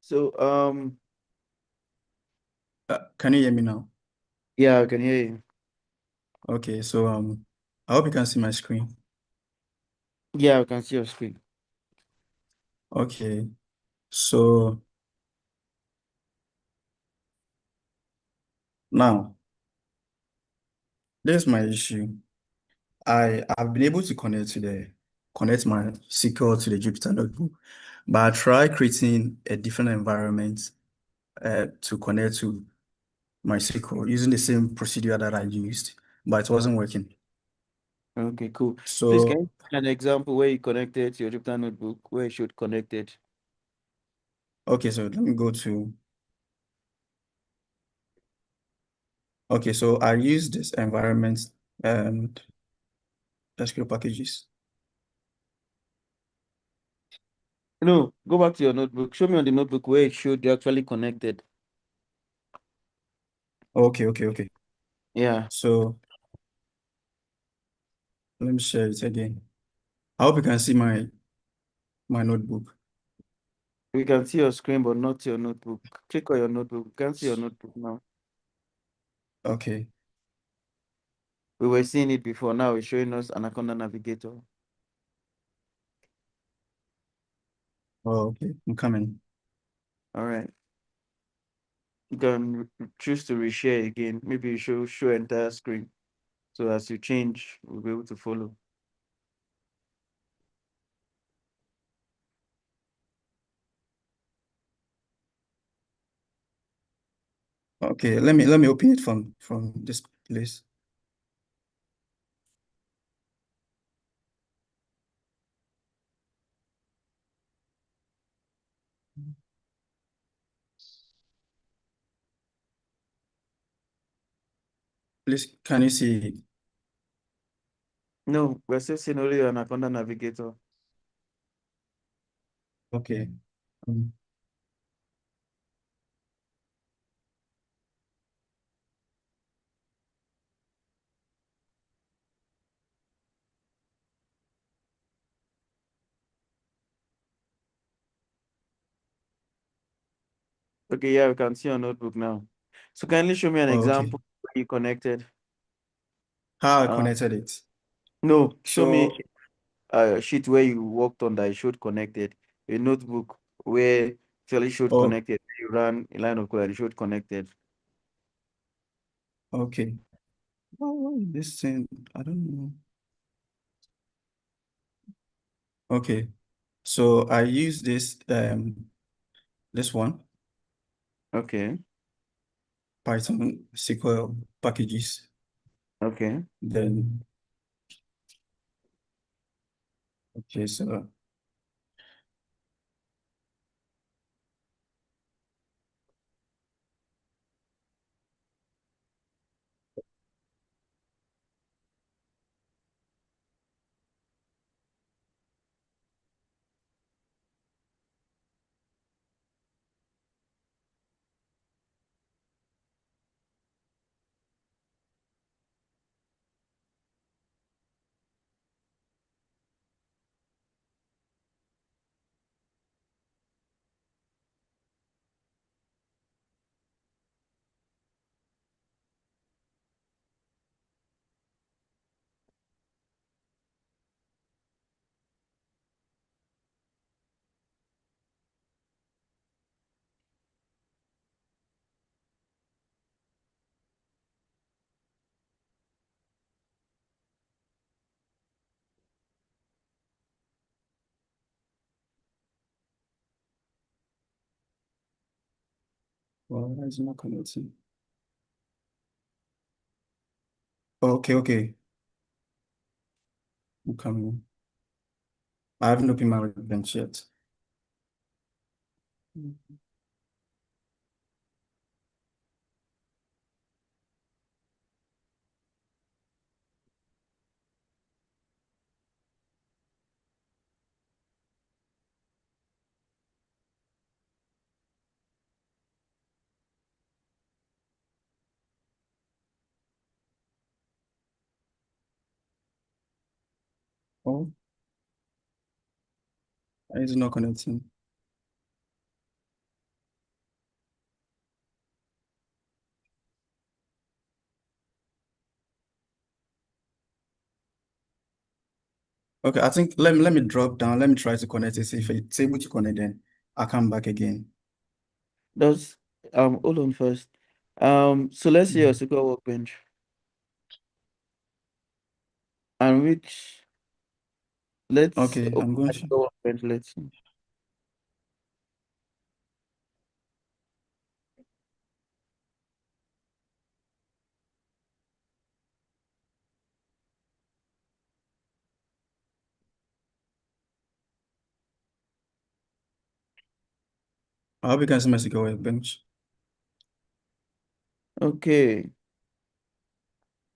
So, Can you hear me now? yeah, I can hear you. Okay, so I hope you can see my screen. Yeah, I can see your screen. Okay, so now this is my issue. I've been able to connect my SQL to the Jupyter notebook, But I tried creating a different environment to connect to my SQL using the same procedure that I used, but it wasn't working. Okay, cool. Please, can So, you give me an example where you connected to your Jupyter notebook, where you should connect it? okay, so let me go to, okay, so I use this environment and SQL packages. No, go back to your notebook. Show me on the notebook where it showed you actually connected. Okay. Yeah, So let me share it again. I hope you can see my notebook. we can see your screen, but not your notebook. Click on your notebook. We can see your notebook now. Okay. We were seeing it before. Now it's showing us Anaconda Navigator. Oh, okay. I'm coming. All right. You can choose to reshare again. Maybe you show entire screen. So as you change, we'll be able to follow. Okay, let me open it from this place. Please, can you see it? No, we're still seeing only Anaconda Navigator. Okay. Um, Okay, yeah, we can see your notebook now. So kindly show me an oh, okay. example where you connected. How I Uh, connected it. no, show me So, a sheet where you worked on that it showed connected. A notebook where actually showed oh, connected. You ran a line of code that it showed connected. okay. Oh, this thing, I don't know. Okay. So I use this one, Okay, Python SQL packages. okay. Then, okay, so well, it's not connecting. Okay. I'm coming. I haven't opened my bench yet. Oh, it's not connecting. Okay, I think let me drop down. Let me try to connect it. See if it's able to connect, then I'll come back again. Does hold on first. So let's see your Mhm. SQL workbench and which let's Okay, open I'm going my to. SQL workbench. Let's see. I hope you can see my SQL workbench. Okay.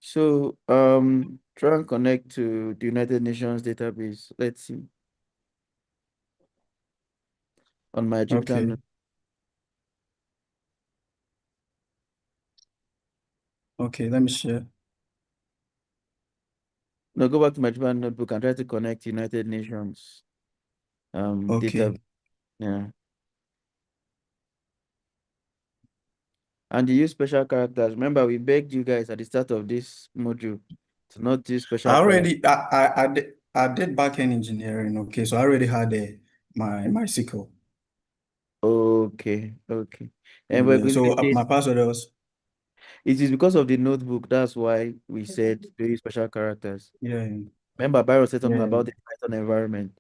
So try and connect to the United Nations database. Let's see on my Jupyter. Okay. Okay, let me share. No, go back to my Jupyter notebook and try to connect United Nations data. Okay. Yeah. And you use special characters. Remember, we begged you guys at the start of this module to not use special characters. I did backend engineering. Okay, so I already had my SQL. Okay, okay. And we're Yeah, going so to say my password was it is because of the notebook. That's why we said to use special characters. yeah, Remember, Byron said something yeah, about the Python environment.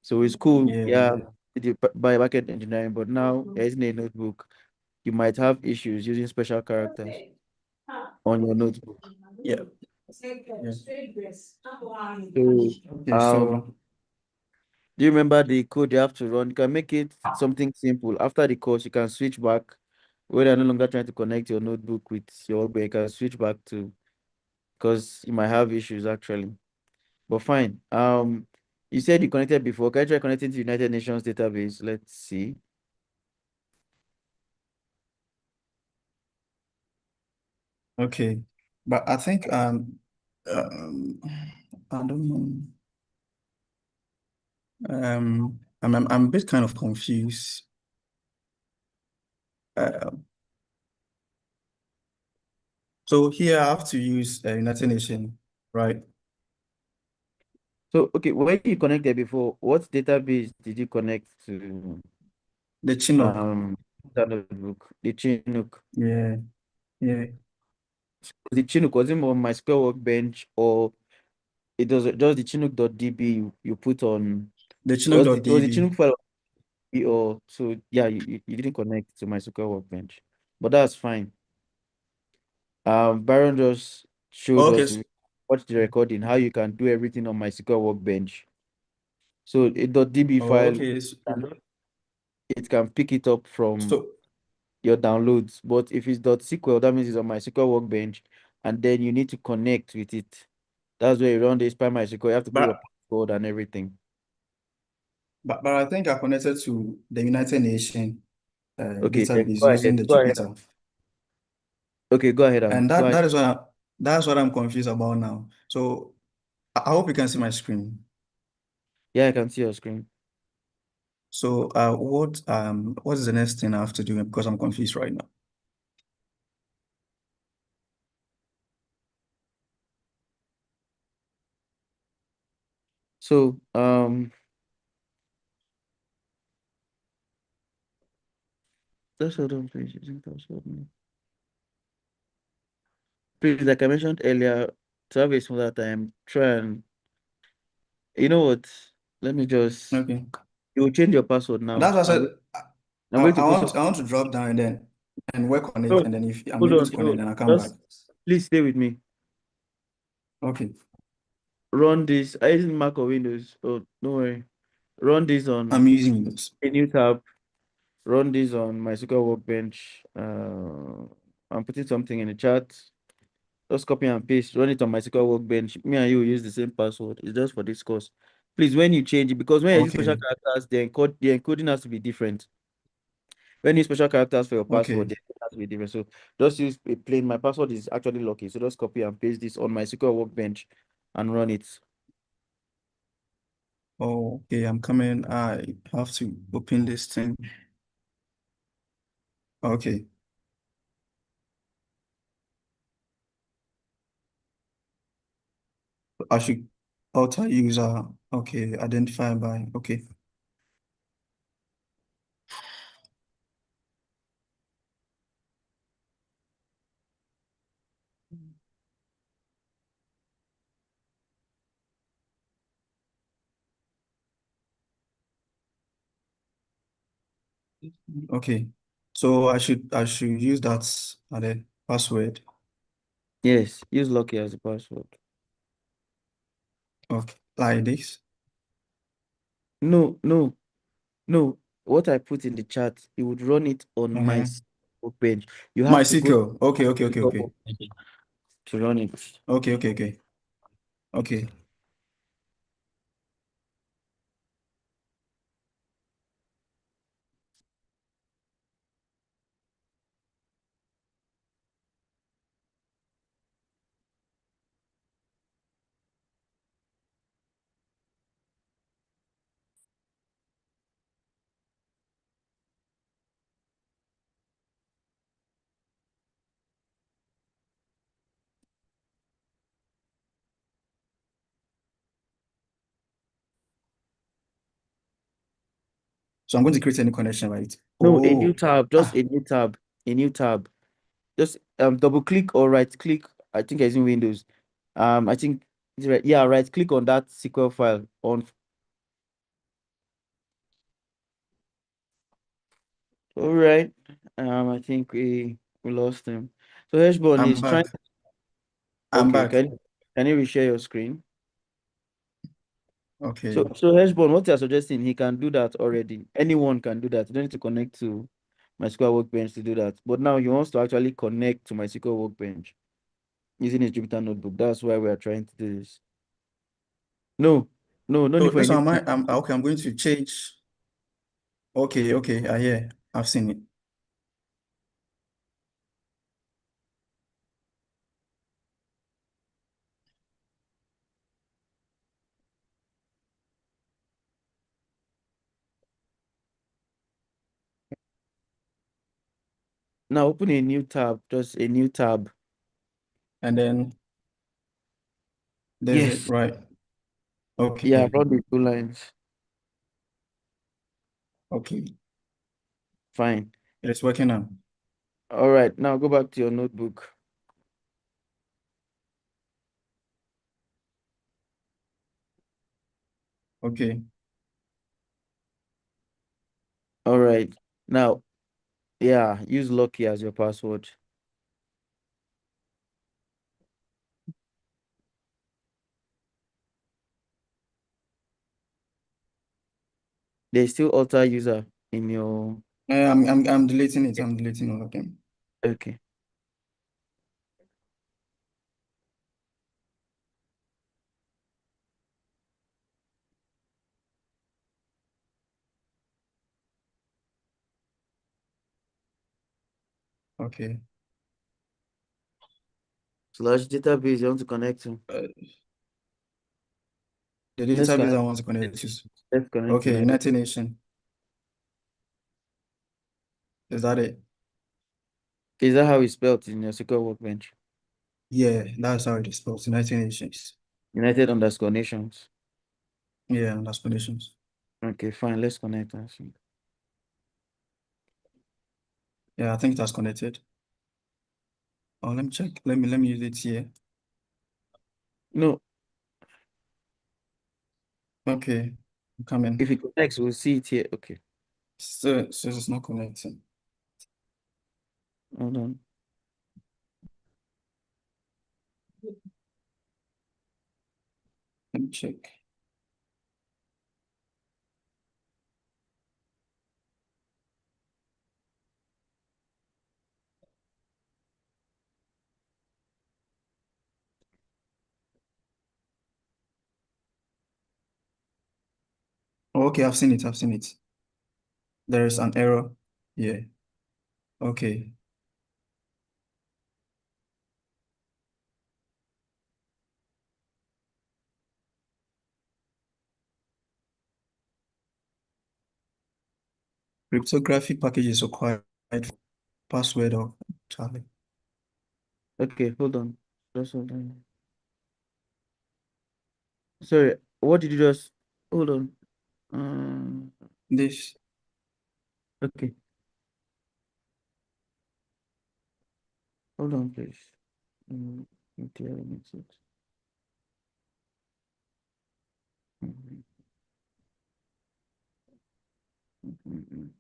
So it's cool, yeah, yeah, by backend engineering, but now there isn't a notebook. You might have issues using special characters on your notebook. yeah, yeah. So, Okay, um, so do you remember the code you have to run? You can make it something simple. After the course, you can switch back. When you're no longer trying to connect your notebook with your workbench, you can switch back to because you might have issues actually. But fine. You said you connected before. Can you try connecting to United Nations database? Let's see. okay, but I think um I don't know. I'm a bit kind of confused. Uh, so here I have to use United Nations, right? So, okay, when you connected before, what database did you connect to? The Chinook. That notebook, the Chinook. Yeah, yeah. The Chinook was it on MySQL Workbench or it was just the Chinook.db you put on? The Was the Chinook.db. Chinook file or so? Yeah, you didn't connect to MySQL Workbench, but that's fine. Baron just showed Okay, us watch the recording how you can do everything on MySQL Workbench. So a .db oh, file, okay. it can pick it up from So, your downloads. But if it's .sql, that means it's on MySQL Workbench, and then you need to connect with it. That's where you run the Spy MySQL. You have to put your but password and everything. but I think I connected to the United Nations Okay, then database go using ahead. the Go ahead. Jupyter, Okay, go ahead and and go that ahead. that is that's what I'm confused about now. So I hope you can see my screen. Yeah, I can see your screen. So what is the next thing I have to do because I'm confused right now? So that's hold on, please. Using password. Please, like I mentioned earlier, to have a smaller time, try and you know what? Let me just Okay, you will change your password now. that's what I said. I'm going to put some I want to drop down and then and work on it, no, and then if I'm hold able on, to connect, no, then I'll come back. just please stay with me. Okay, Run this. I using Mac or Windows. Oh, don't worry. Run this on I'm using this. a new tab. Run this on my SQL Workbench. I'm putting something in the chat. Just copy and paste. Run it on my SQL Workbench. Me and you will use the same password. It's just for this course. Please, when you change it, because when you use special Okay, characters, the encoding has to be different. When you use special characters for your password, okay. the encoding has to be different. So just use a plain. My password is actually lucky. So just copy and paste this on my SQL Workbench and run it. Oh, okay, I'm coming. I have to open this thing. Okay. I should alter user. Okay, identify by. Okay. Okay. So I should use that as the password. Yes, use lucky as a password. Okay. Like this. No, no, no. what I put in the chat, you would run it on my Uh-huh. workbench. You have to go to MySQL. Okay, okay, okay, your okay. workbench to run it. Okay, okay, okay. Okay. So I'm going to create a new connection, right? No, a new Oh, tab, just ah, a new tab, a new tab. Just double click or right click. I think it's in Windows. I think it's right. Yeah, right click on that SQL file on. All right. I think we lost him. So Heshbon I'm is trying. back. I'm Okay, back. can you reshare your screen? So Okay. Heshbon, what you're suggesting, he can do that already. Anyone can do that. You don't need to connect to MySQL Workbench to do that. But now he wants to actually connect to MySQL Workbench using his Jupyter notebook. That's why we are trying to do this. No, no So need for a this new. one, I'm okay. I'm going to change. Okay, okay. I hear. I've seen it. Now open a new tab, just a new tab. And then there's it, Yes. right? Yeah, Okay. run the 2 lines. Okay. Fine. It's working now. All right. Now go back to your notebook. Okay. All right. Now, yeah, use Lucky as your password. There's still alter user in your. I'm deleting it. I'm deleting all of them. Okay. Okay. Slash database you want to connect to. Uh, the Let's database connect. I want to connect to. Let's connect to Okay, United. United Nation. Is that it? Is that how it's spelled in your SQL Workbench? Yeah, that's how it is spelled. United Nations. United underscore nations. Yeah, that's conditions. Okay, fine. Let's connect and see. Yeah, I think that's connected. Oh, let me check. Let me use it here. No, Okay, I'm coming. if it connects, we'll see it here. Okay, So it's not connecting. hold on. Let me check. Oh, okay, I've seen it. I've seen it. There is an error. Yeah. Okay. Cryptography package is required for password of Charlie. Okay, hold on. Just hold on. Sorry, what did you just? Hold on. This. Okay, hold on, please. Okay, let me see. Mhm, mhm.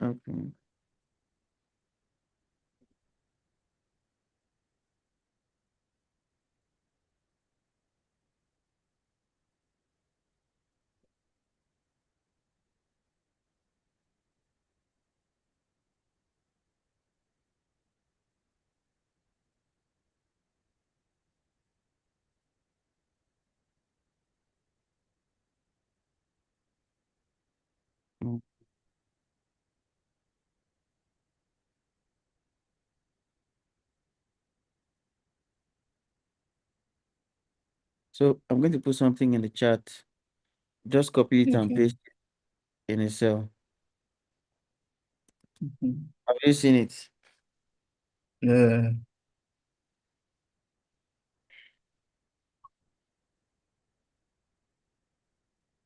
Okay. Mm. So I'm going to put something in the chat. Just copy it and Okay. paste it in a cell. Mhm. Have you seen it? Yeah.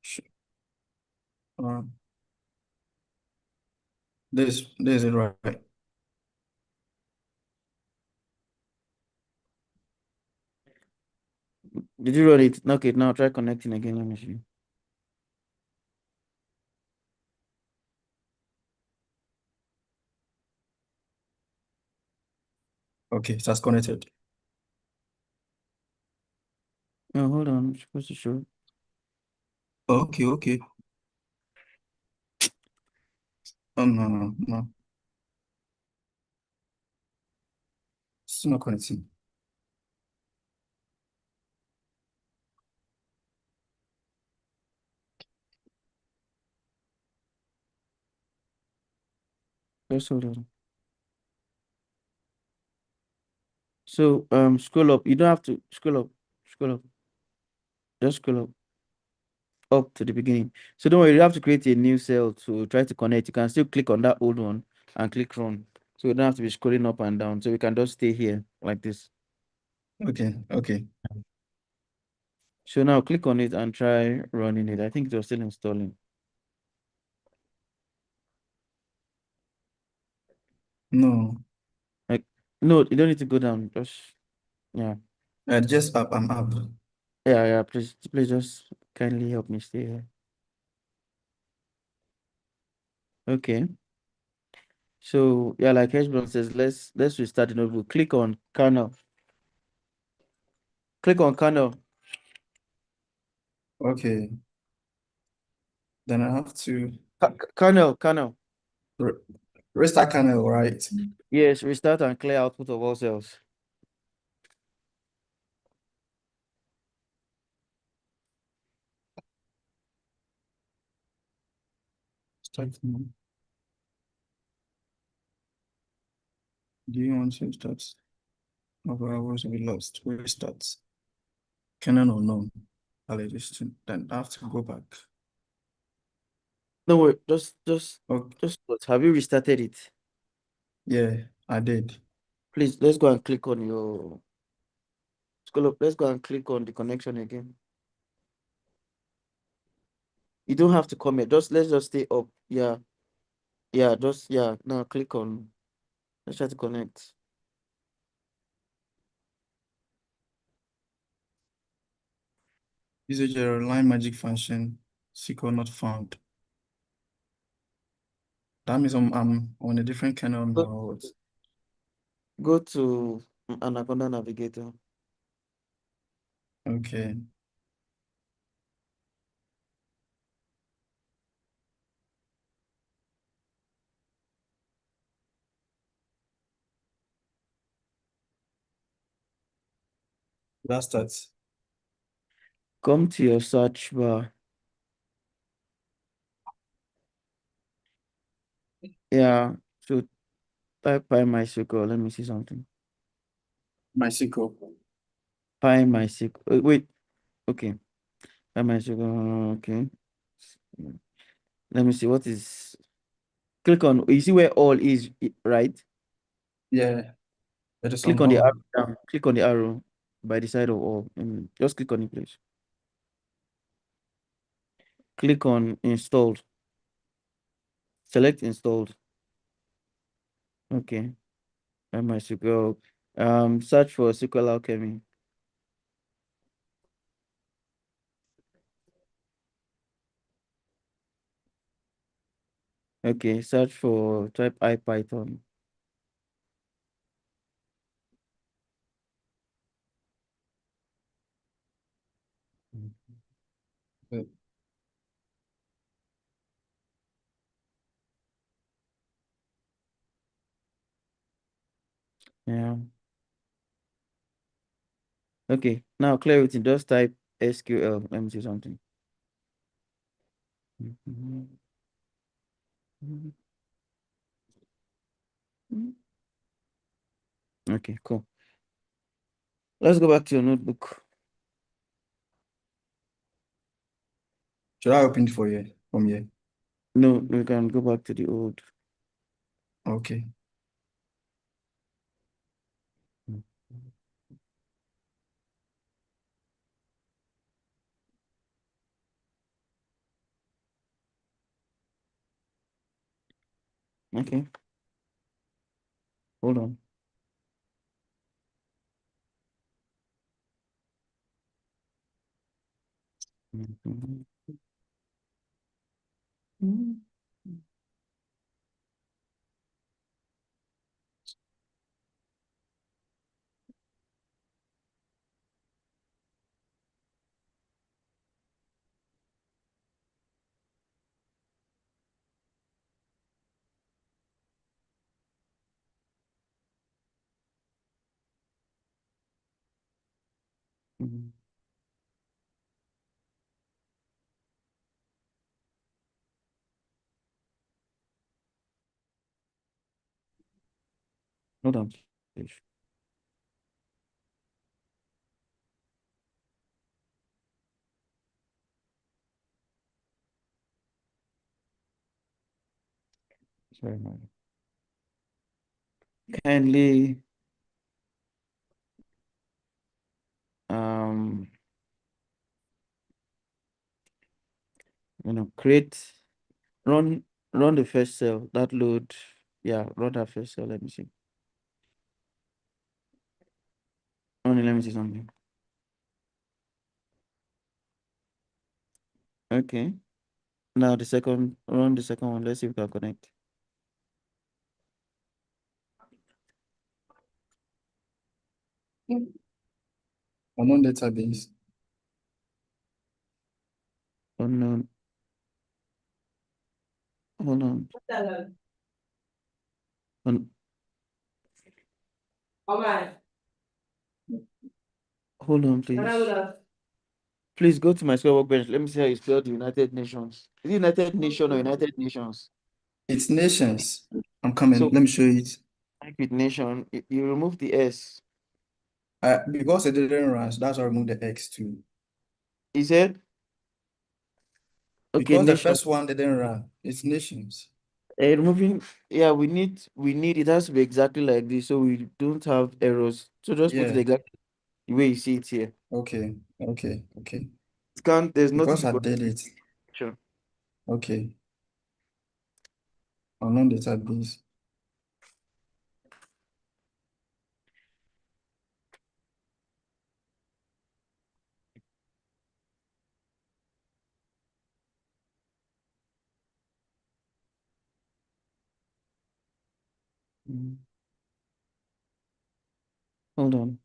Sh- Uh, this is right. Did you run it? Okay, now try connecting again. Let me see. Okay, it has connected. No, hold on. It's supposed to show. Okay, okay. Oh no, no, no. It's not connecting. Just hold on. So scroll up. You don't have to scroll up. Scroll up. Just scroll up to the beginning. So don't worry, you have to create a new cell to try to connect. You can still click on that old one and click run. So you don't have to be scrolling up and down. So we can just stay here like this. Okay, okay. So now click on it and try running it. I think it was still installing. No, Like no, you don't need to go down. Just yeah. just up. I'm up. Yeah. Please just kindly help me stay here. Okay. So yeah, like Heshbon says, let's restart the notebook. Click on kernel. Click on kernel. Okay. Then I have to Kernel. re restart kernel, right? Yes, restart and clear output of all cells. Start. Do you want to start? Over hours will be lost. Restart. Canon or no? Then I have to go back. Don't worry, Okay. just wait. Have you restarted it? Yeah, I did. Please, let's go and click on your scroll up. Let's go and click on the connection again. You don't have to come here. Let's just stay up. Yeah, yeah. Now click on. Let's try to connect. Usage error line magic function. SQL not found. That means I'm on a different kernel Go, now. go to Anaconda Navigator. Okay. That's that. Come to your search bar. Yeah, so type PyMySQL. Let me see something. MySQL. PyMySQL. Wait, okay. PyMySQL. Okay. Let me see what is. Click on. You see where all is, right? Yeah, it is Click on on the all. arrow down. Click on the arrow by the side of all. Just click on it, please. Click on installed. Select installed. Okay. PyMySQL. Search for SQL Alchemy. Okay, search for type IPython. Yeah. Okay. Now clear it. Just type SQL. Let me see something. Mhm. Okay, cool. Let's go back to your notebook. Should I open it for you from here? No, we can go back to the old. Okay. Okay, hold on. Hold on, please. Sorry, madam. Kindly um create run run the first cell that load. Yeah, run that first cell. Let me see. Only let me see something. Okay. Now the second run the second one. Let's see if we can connect. Unknown database. Unknown. Hold on. Un, hold on, please. Please go to my SQL workbench. Let me see how you spell the United Nations. Is it United Nation or United Nations? It's nations. I'm coming. So Let me show you it. like with nation, you remove the S. Because it didn't run, so that's why I removed the X too. He said, okay, Because the nation. first one didn't run, it's nations. Removing, yeah, we need it has to be exactly like this so we don't have errors. So just put it Yeah. exactly the way you see it here. Okay. Okay. Okay. It can't, there's nothing Because to I go. did it. Sure. Okay. Unknown database. Mm. Hold on.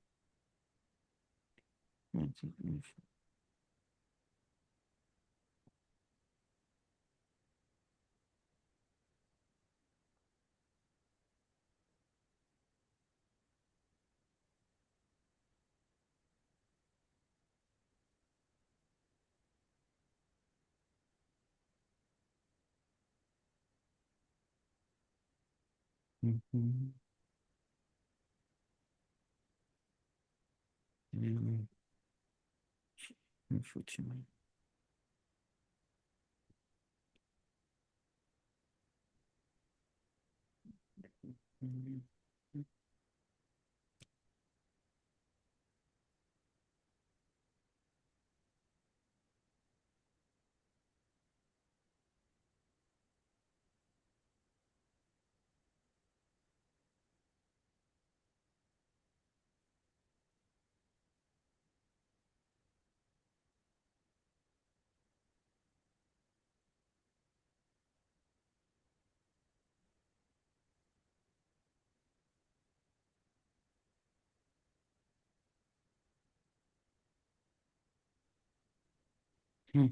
Mhm. Mhm. Unfortunately. Mhm. Hmm.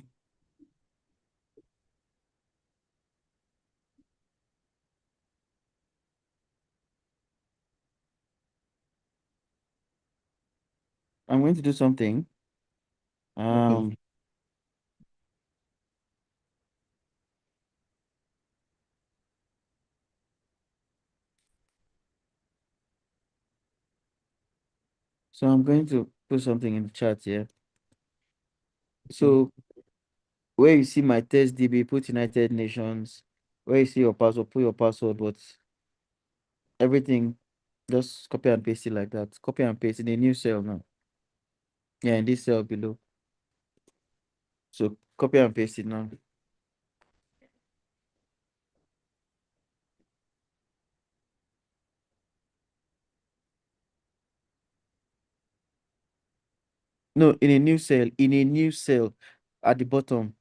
I'm going to do something. Okay. Um, So I'm going to put something in the chat here. Okay. So where you see my test DB, put United Nations. Where you see your password, put your password, but everything just copy and paste it like that. Copy and paste in a new cell now. Yeah, in this cell below. So copy and paste it now. No, in a new cell, at the bottom.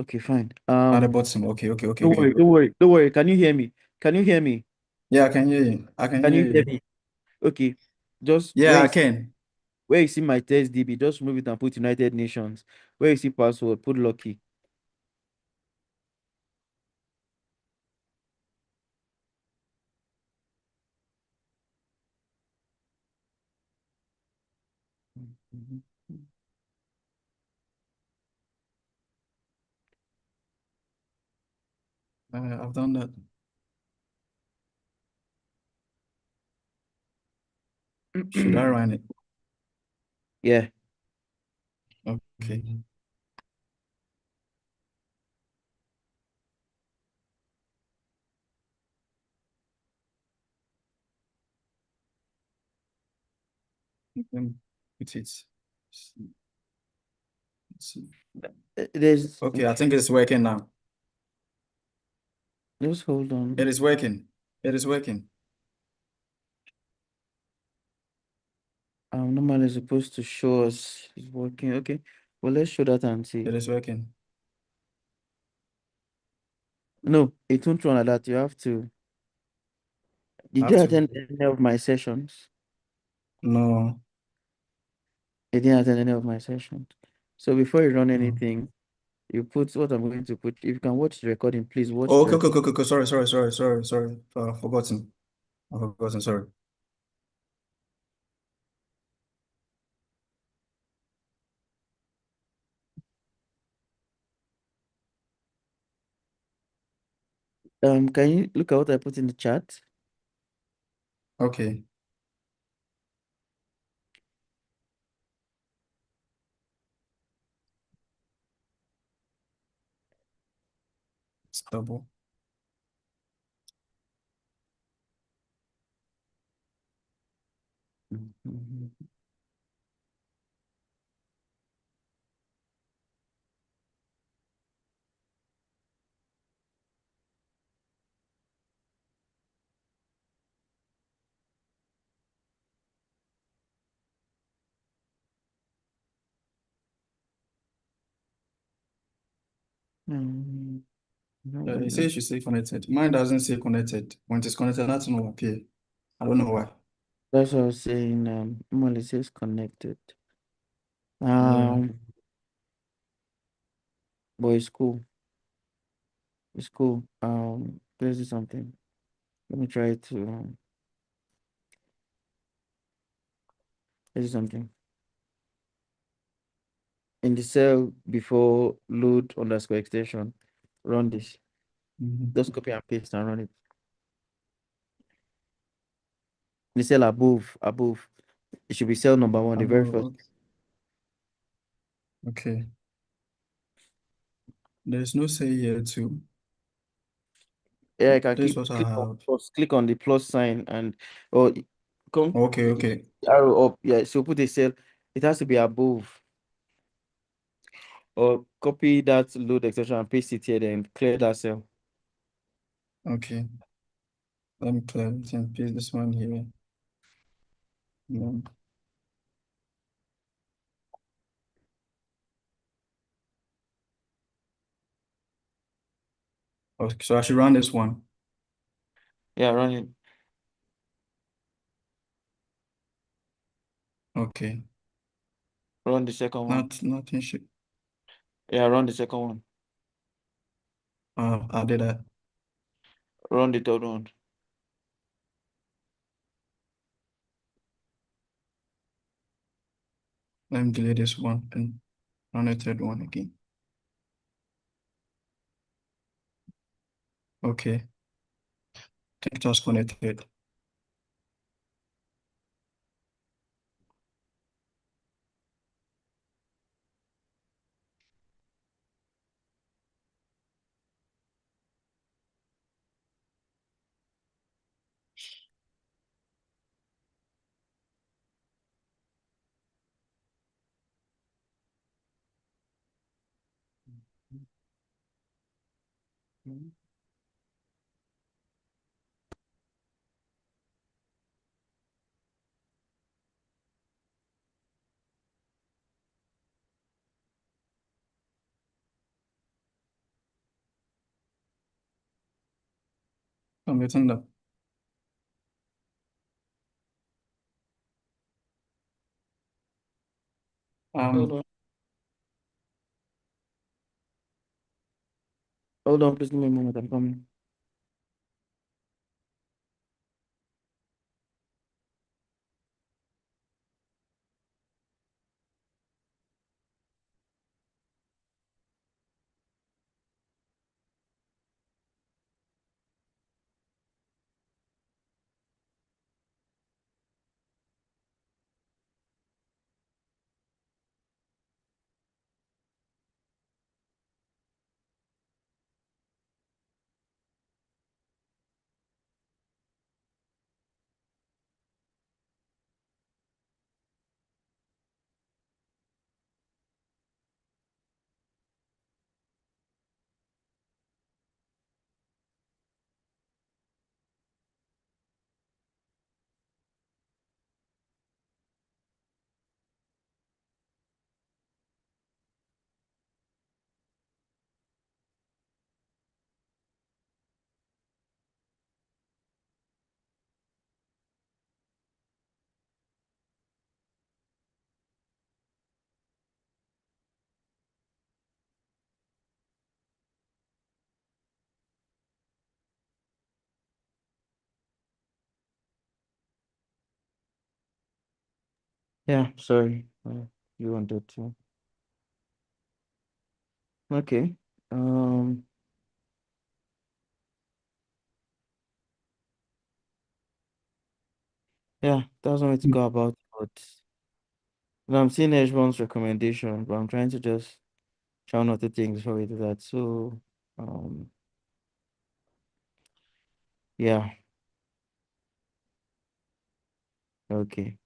Okay, fine. At the bottom. Okay, okay, okay, Don't worry, okay. don't worry, don't worry. Can you hear me? Can you hear me? Yeah, I can hear you. I can Can hear you hear you. me? Okay. Just Yeah, I can. where you see my test DB, just remove it and put United Nations. Where you see password, put lucky. I've done that. Should I run it? Yeah. Okay. Put it. Let's see. There's Okay, I think it's working now. just hold It on. is working. It is working. Normally it's supposed to show us it's working. Okay. Well, let's show that and see. It is working. No, it won't run like that. You have to. I Did have you to. attend any of my sessions? No. You didn't attend any of my sessions. So before you run No. anything, you put what I'm going to put. If you can watch the recording, please watch Oh, the okay, okay, recording. okay, okay. Sorry, sorry, sorry, sorry, sorry. Forgotten. I've forgotten. Sorry. Can you look at what I put in the chat? Okay. It's double. Mhm. No, It no. says you stay connected. Mine doesn't say connected. When it's connected, nothing will appear. I don't know why. That's what I was saying. Normally it says connected. Yeah. Um, but it's cool. It's cool. Let's do something. Let me try to let's do something. In the cell before load underscore extension, run this. Mhm. Just copy and paste and run it. The cell above. It should be cell number one, the very first. Oh, okay. There's no say here too. Yeah, I can This is keep what I have. click on the plus sign and or come Okay, okay. arrow up. Yeah, so put a cell. It has to be above. Or copy that load extension and paste it here, then clear that cell. Okay. Let me clear it and paste this one here. Yeah. Okay, so I should run this one. Yeah, run it. Okay. Run the second one. Nothing should. Yeah, run the second one. I did that. Run the third one. Let me delete this one and run the third one again. Okay. Think it was connected. I'm getting that. Hold on. Hold on, please give me a moment. I'm coming. Yeah, sorry. You wanted to. Okay. Um, yeah, that's one way to go about it. But I'm seeing everyone's recommendation, but I'm trying to just try one or two things before we do that. So, um, yeah, okay.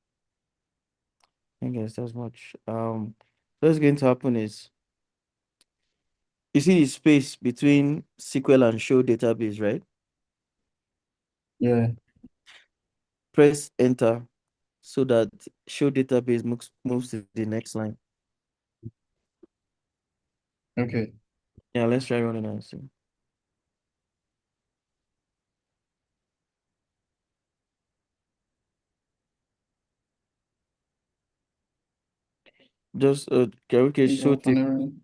I guess that's much. What's going to happen is you see the space between SQL and show database, right? Yeah. Press enter so that show database moves to the next line. Okay. Yeah, let's try running and see. Just okay, You show open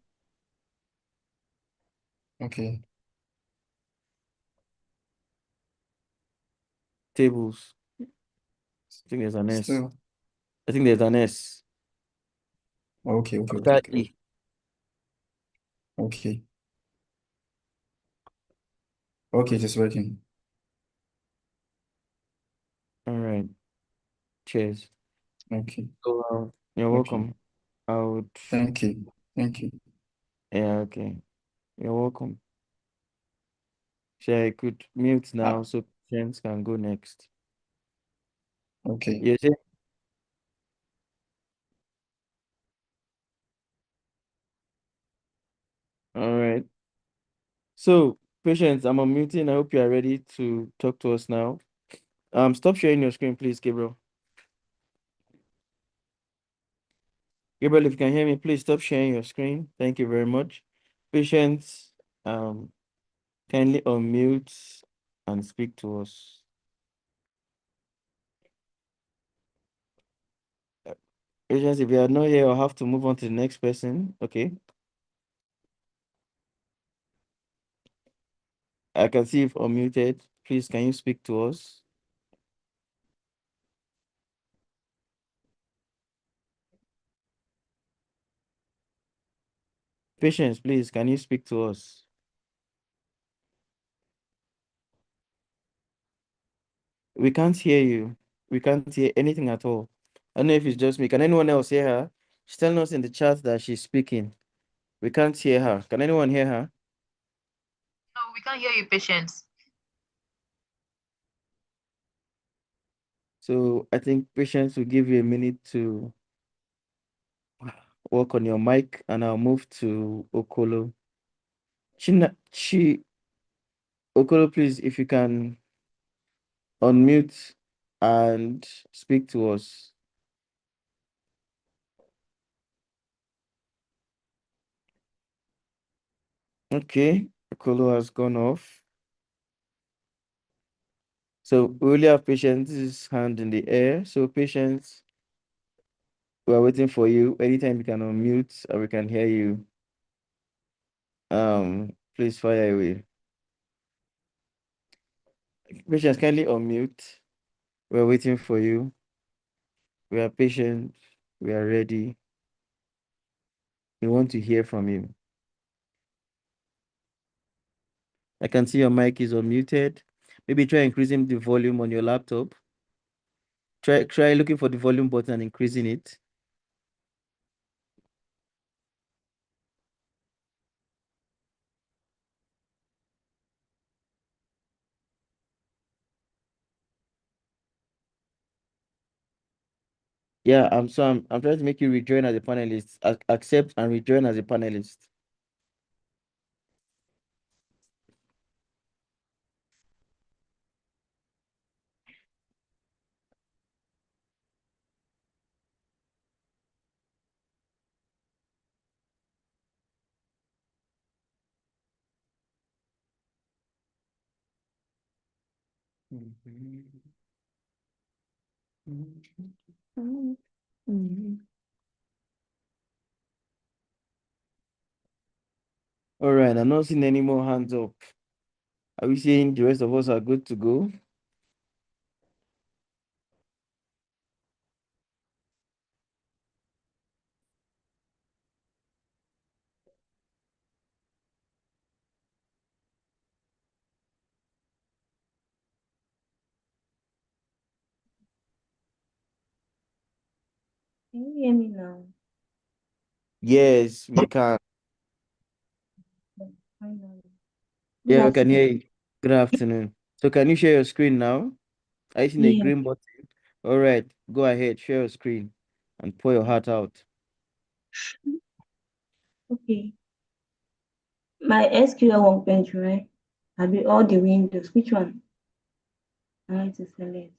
it. Okay. tables. I think there's an S. Still. I think there's an S. Okay. Okay. Okay. After Okay. E. Okay. Okay. Just working. All right. Cheers. Okay. So you're Okay. welcome. I would. Thank you. Thank you. Yeah. Okay. You're welcome. So I could mute now Ah, so friends can go next. okay. You see? All right. So patients, I'm unmuting. I hope you are ready to talk to us now. Stop sharing your screen, please, Gabriel. Gabriel, if you can hear me, please stop sharing your screen. Thank you very much. Patients, kindly unmute and speak to us. Patients, if you are not here, I'll have to move on to the next person. Okay. I can see you've unmuted. Please, can you speak to us? Patients, please, can you speak to us? We can't hear you. We can't hear anything at all. I don't know if it's just me. Can anyone else hear her? She's telling us in the chat that she's speaking. We can't hear her. Can anyone hear her? No, we can't hear you, patience. So I think patients will give you a minute to work on your mic and I'll move to Okolo. Okolo, please, if you can unmute and speak to us. Okay, Okolo has gone off. So we only have Patience. This is hand in the air. So Patience, we are waiting for you. Anytime you can unmute or we can hear you. Please fire away. Patience, kindly unmute. We are waiting for you. We are patient. We are ready. We want to hear from you. I can see your mic is unmuted. Maybe try increasing the volume on your laptop. Try looking for the volume button and increasing it. Yeah, I'm trying to make you rejoin as a panelist. Accept and rejoin as a panelist. All right, I'm not seeing any more hands up. Are we saying the rest of us are good to go? Can you hear me now? Yes, we can. Finally. Good Yeah, we can afternoon. hear you. Good afternoon. So can you share your screen now? I see the Yeah. green button. All right, go ahead, share your screen and pour your heart out. Okay. My SQL workbench, right? I'll be all the windows. Which one? I need to select.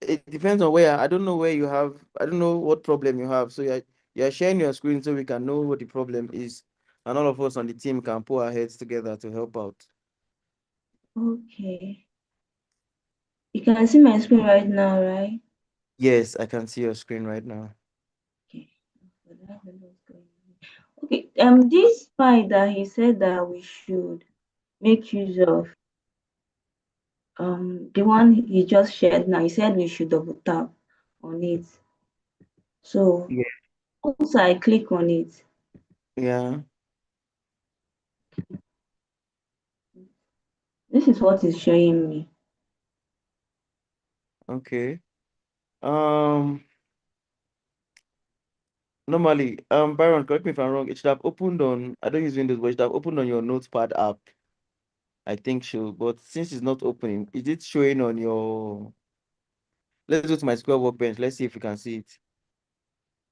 It depends on where. I don't know where you have. I don't know what problem you have. So you're sharing your screen so we can know what the problem is, and all of us on the team can put our heads together to help out. Okay. You can see my screen right now, right? Yes, I can see your screen right now. Okay. Okay. This file that he said that we should make use of, the one he just shared now, he said we should double tap on it. So Yeah. once I click on it, Yeah. this is what is showing me. Okay. Um. Normally, Byron, correct me if I'm wrong. It should have opened on. I don't use Windows, but it should have opened on your Notepad app. I think so. But since it's not opening, is it showing on your? Let's go to my SQL workbench. Let's see if we can see it.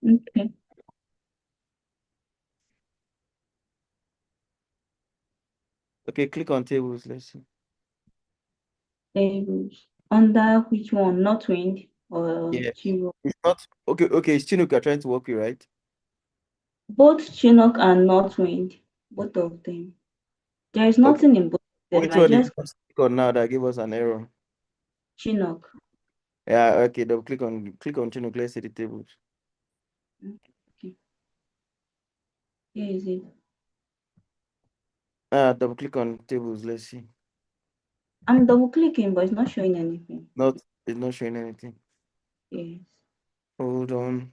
Okay. Okay, click on tables. Let's see. Tables. Under which one? Northwind or Yes. Chiro? It's not okay. Okay, it's Chinook you're trying to work with, right? Both Chinook and Northwind. Both of them. There is Okay. nothing in both of them. Which I one did just you click on now that gave us an error? Chinook. Yeah, okay, double click on Chinook. Let's see the tables. Okay. Here is it. Double click on tables. Let's see. I'm double clicking, but it's not showing anything. It's not showing anything. Yes. Hold on.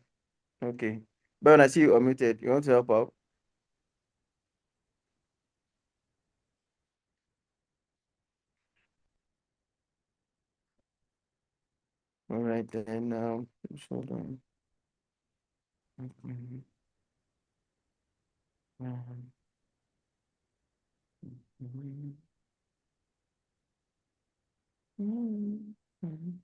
Okay. Byron, I see you unmuted. You want to help out? All right, then just hold on. Mhm. Mhm. Mhm. Mhm.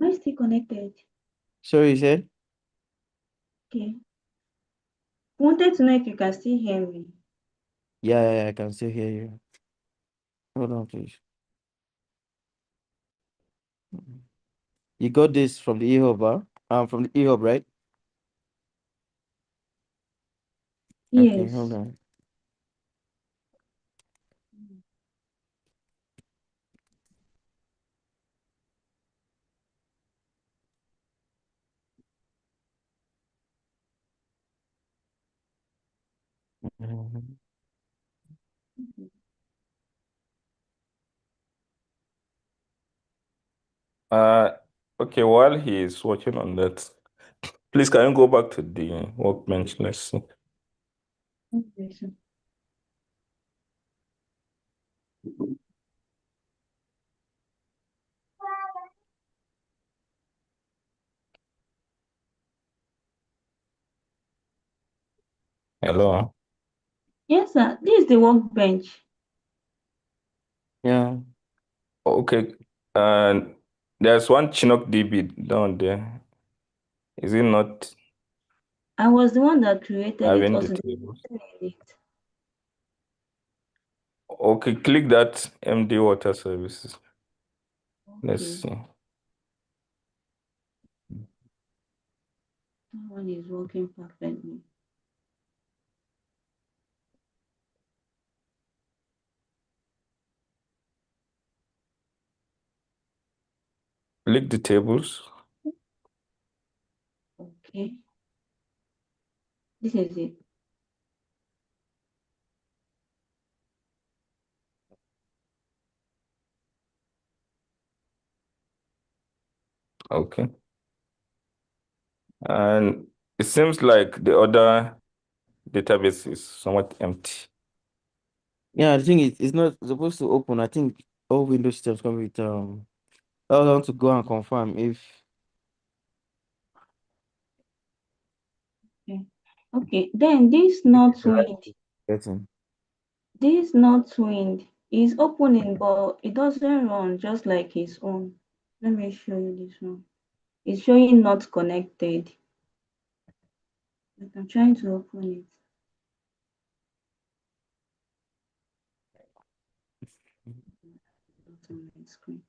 Am I still connected? Sorry, you said? Okay. Wanted to know if you can still hear me. Yeah, I can still hear you. Hold on, please. You got this from the e-hub, huh? From the e-hub, right? Okay, hold Yes. on. Mhm. Uh, okay, while he is working on that, please can you go back to the workbench? Let's see. Okay, so Hello. yes, sir. This is the workbench. Yeah. Okay. And there's one Chinook DB down there. Is it not I was the one that created it having the also. tables? It. Okay, click that MD water services. Let's Okay. see. That one is working perfectly. Click the tables. Okay. This is it. Okay. And it seems like the other database is somewhat empty. Yeah, the thing is, it's not supposed to open. I think all Windows systems come with I want to go and confirm if Okay. Okay. Then this not wind. getting. This not wind is opening, but it doesn't run just like its own. Let me show you this one. It's showing not connected. But I'm trying to open it. Not on my screen.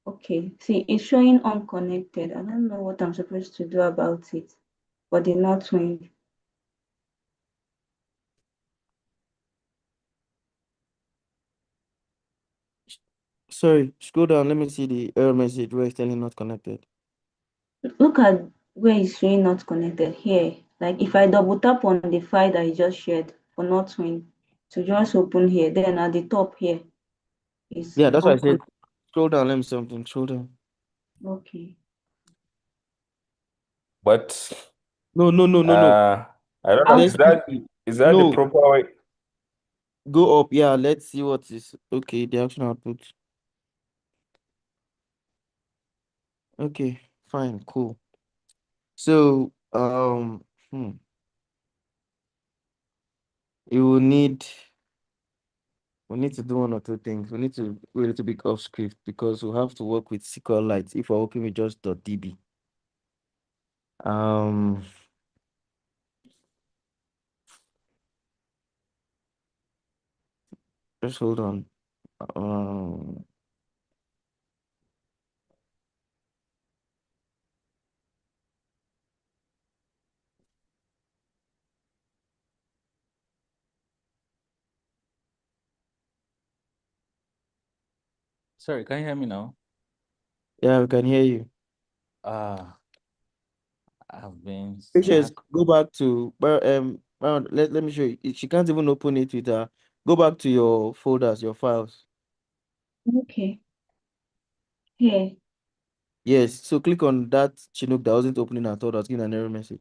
Okay, see, it's showing unconnected. I don't know what I'm supposed to do about it, but the not wind. Sorry, scroll down. Let me see the error message where it's telling not connected. Look at where it's showing not connected here. Like if I double tap on the file that I just shared for not wind, to just open here, then at the top here is Yeah, that's why I said unconnected. scroll down. Let me see something. Scroll down. Okay. But No. I don't know. I'll, Let's see. Is that the No, proper way? go up. Yeah, let's see what is okay. The action output. Okay, fine, cool. So, you will need we need to do one or two things. We need to go a little bit off script because we have to work with SQLite if we're working with just .db. Um, just hold on. Um, Sorry, can you hear me now? yeah, we can hear you. Uh, I've been Patience, stuck. go back to let me show you. She can't even open it with her. Go back to your folders, your files. okay. Here. Yes, so click on that Chinook that wasn't opening at all. That's giving an error message.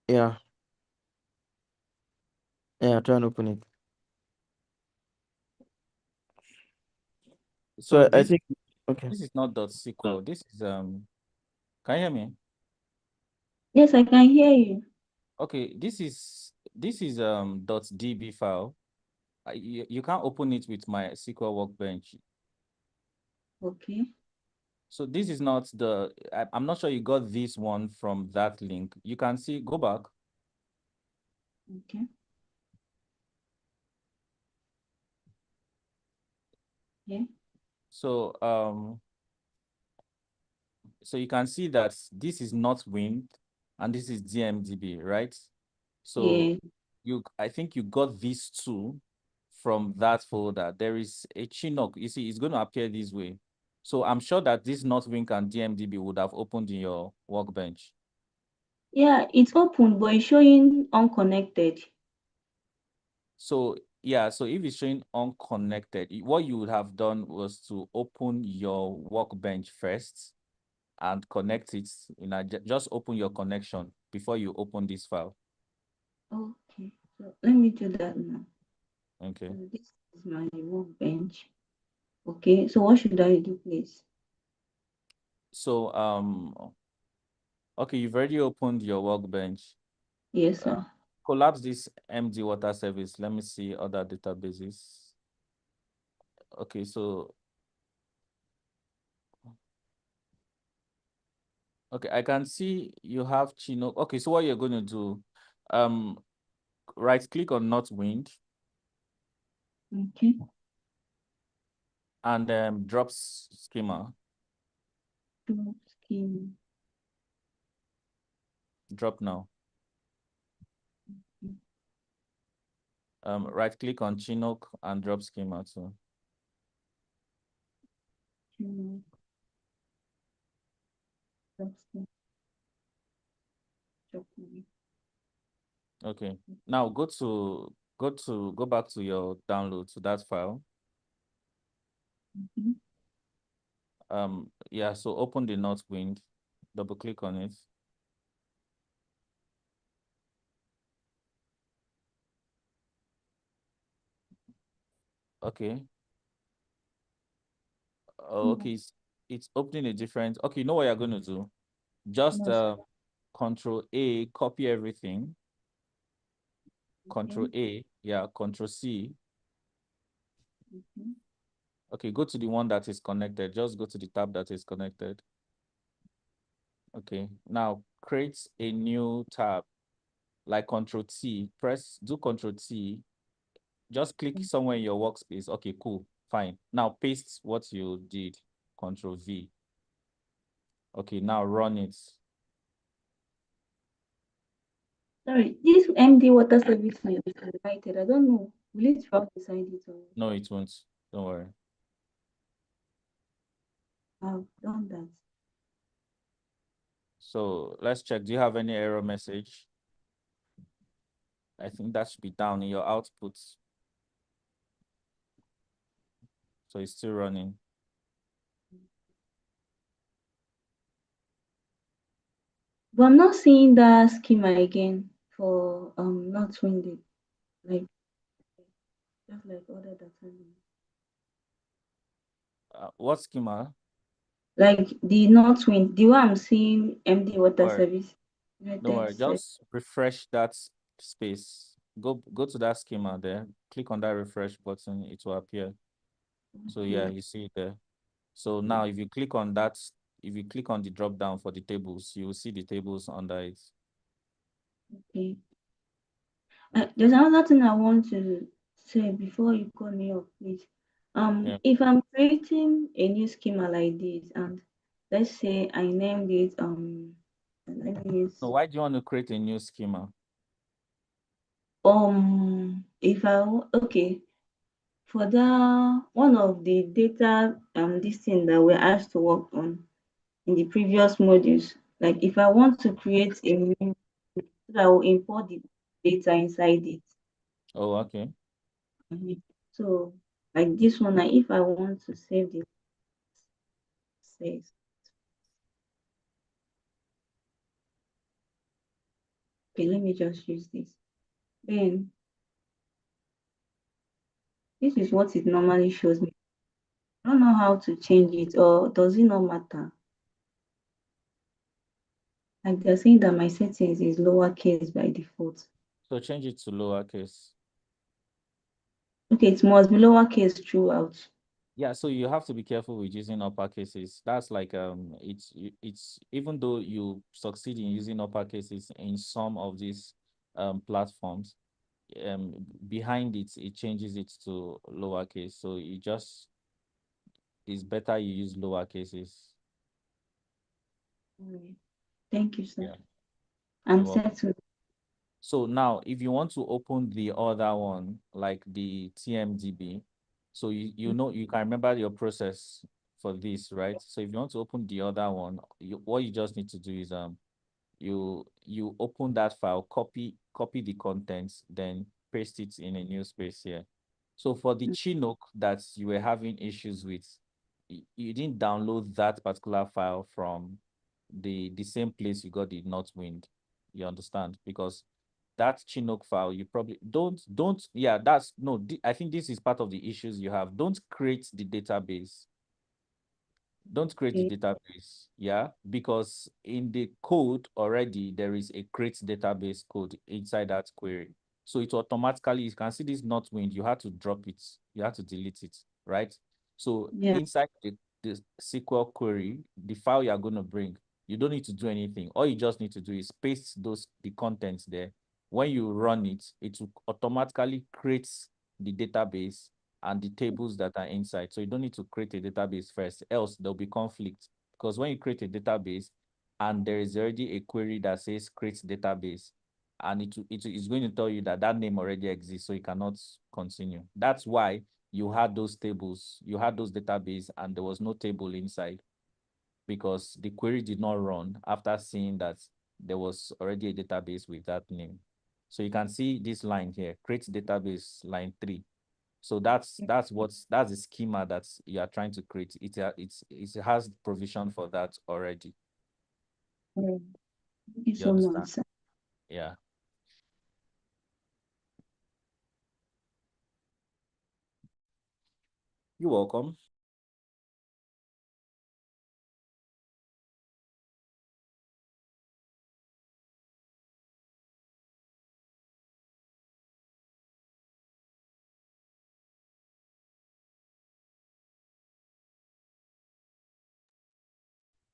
Yeah, yeah, try and open it. So So I this think okay. this is not .sql. This is Can you hear me? Yes, I can hear you. Okay, this is .db file. You can't open it with my SQL Workbench. Okay. So this is not the, I'm not sure you got this one from that link. You can see, go back. Okay. Yeah. So so you can see that this is not Wind and this is DMDB, right? So Yeah. I think you got these two from that folder. There is a Chinook. You see, it's going to appear this way. So I'm sure that this Northwink and DMDB would have opened in your workbench. Yeah, it's open, but it's showing unconnected. So yeah, so if it's showing unconnected, what you would have done was to open your workbench first and connect it. Just open your connection before you open this file. Okay. So let me do that now. Okay. So this is my workbench. Okay. So what should I do, please? So okay, you've already opened your workbench. Yes, sir. Collapse this MD water service. Let me see other databases. Okay, so okay, I can see you have Chinook. Okay, so what you're going to do, right click on Not Wind Okay. and drop schema. Drop scheme. Drop now. Okay. Right click on Chinook and drop schema too. Chinook. Drop scheme. Drop scheme. Okay. Now go back to your download to that file. Mhm. Yeah, so open the North Wind, double click on it. Okay. Okay, it's opening a different. Okay, you know what you're going to do? Just Yes. Control A, copy everything. Control Okay. A, yeah, Control C. Mhm. Okay, go to the one that is connected. Just go to the tab that is connected. Okay, now create a new tab, like Control T. Do Control T. Just click somewhere in your workspace. Okay, cool, fine. Now paste what you did. Control V. Okay, now run it. Sorry, this MD water service is highlighted. I don't know. Will it drop beside it or No, it won't. Don't worry. I've done that? So let's check. Do you have any error message? I think that should be down in your output. So it's still running. But I'm not seeing that schema again for not winded. Like just like other data. What schema? Like the not wind, the one I'm seeing MD water Or service. don't United worry, States. just refresh that space. Go to that schema there. Click on that refresh button. It will appear. So yeah, you see it there. So now if you click on that, if you click on the drop down for the tables, you will see the tables under it. Okay. There's another thing I want to say before you call me up, please. Yeah. If I'm creating a new schema like this, and let's say I named it let me use So why do you want to create a new schema? if okay, for the one of the data this thing that we're asked to work on in the previous modules, like if I want to create a new, I will import the data inside it. Oh, okay. So like this one, like if I want to save the says, okay, let me just use this. Then this is what it normally shows me. I don't know how to change it, or does it not matter? Like they're saying that my settings is lowercase by default. So change it to lowercase. Okay, it must be lowercase throughout. Yeah, so you have to be careful with using upper cases. That's like it's even though you succeed in using upper cases in some of these platforms, behind it it changes it to lowercase. So you just it's better you use lower cases. Alright. Thank you, sir. Yeah, I'm you're welcome. settled. So now, if you want to open the other one, like the TMDB, so you know you can remember your process for this, right? So if you want to open the other one, what you just need to do is you open that file, copy the contents, then paste it in a new space here. So for the Chinook that you were having issues with, you didn't download that particular file from the same place you got the Northwind. You understand? Because that Chinook file, you probably don't yeah, that's no, I think this is part of the issues you have. Don't create the database, don't create the Okay. database, yeah, because in the code already there is a create database code inside that query. So it automatically, you can see this not wind, you have to drop it, you have to delete it, right? So Yeah. inside the SQL query, the file you are going to bring, you don't need to do anything. All you just need to do is paste the contents there. When you run it, it will automatically create the database and the tables that are inside. So you don't need to create a database first, else there'll be conflict. Because when you create a database and there is already a query that says create database, and it is going to tell you that that name already exists, so you cannot continue. That's why you had those tables, you had those database, and there was no table inside because the query did not run after seeing that there was already a database with that name. So you can see this line here, create database line 3. So that's the schema that you are trying to create. It has provision for that already. Alright. Thank you You so much, understand? sir. Yeah. You're welcome.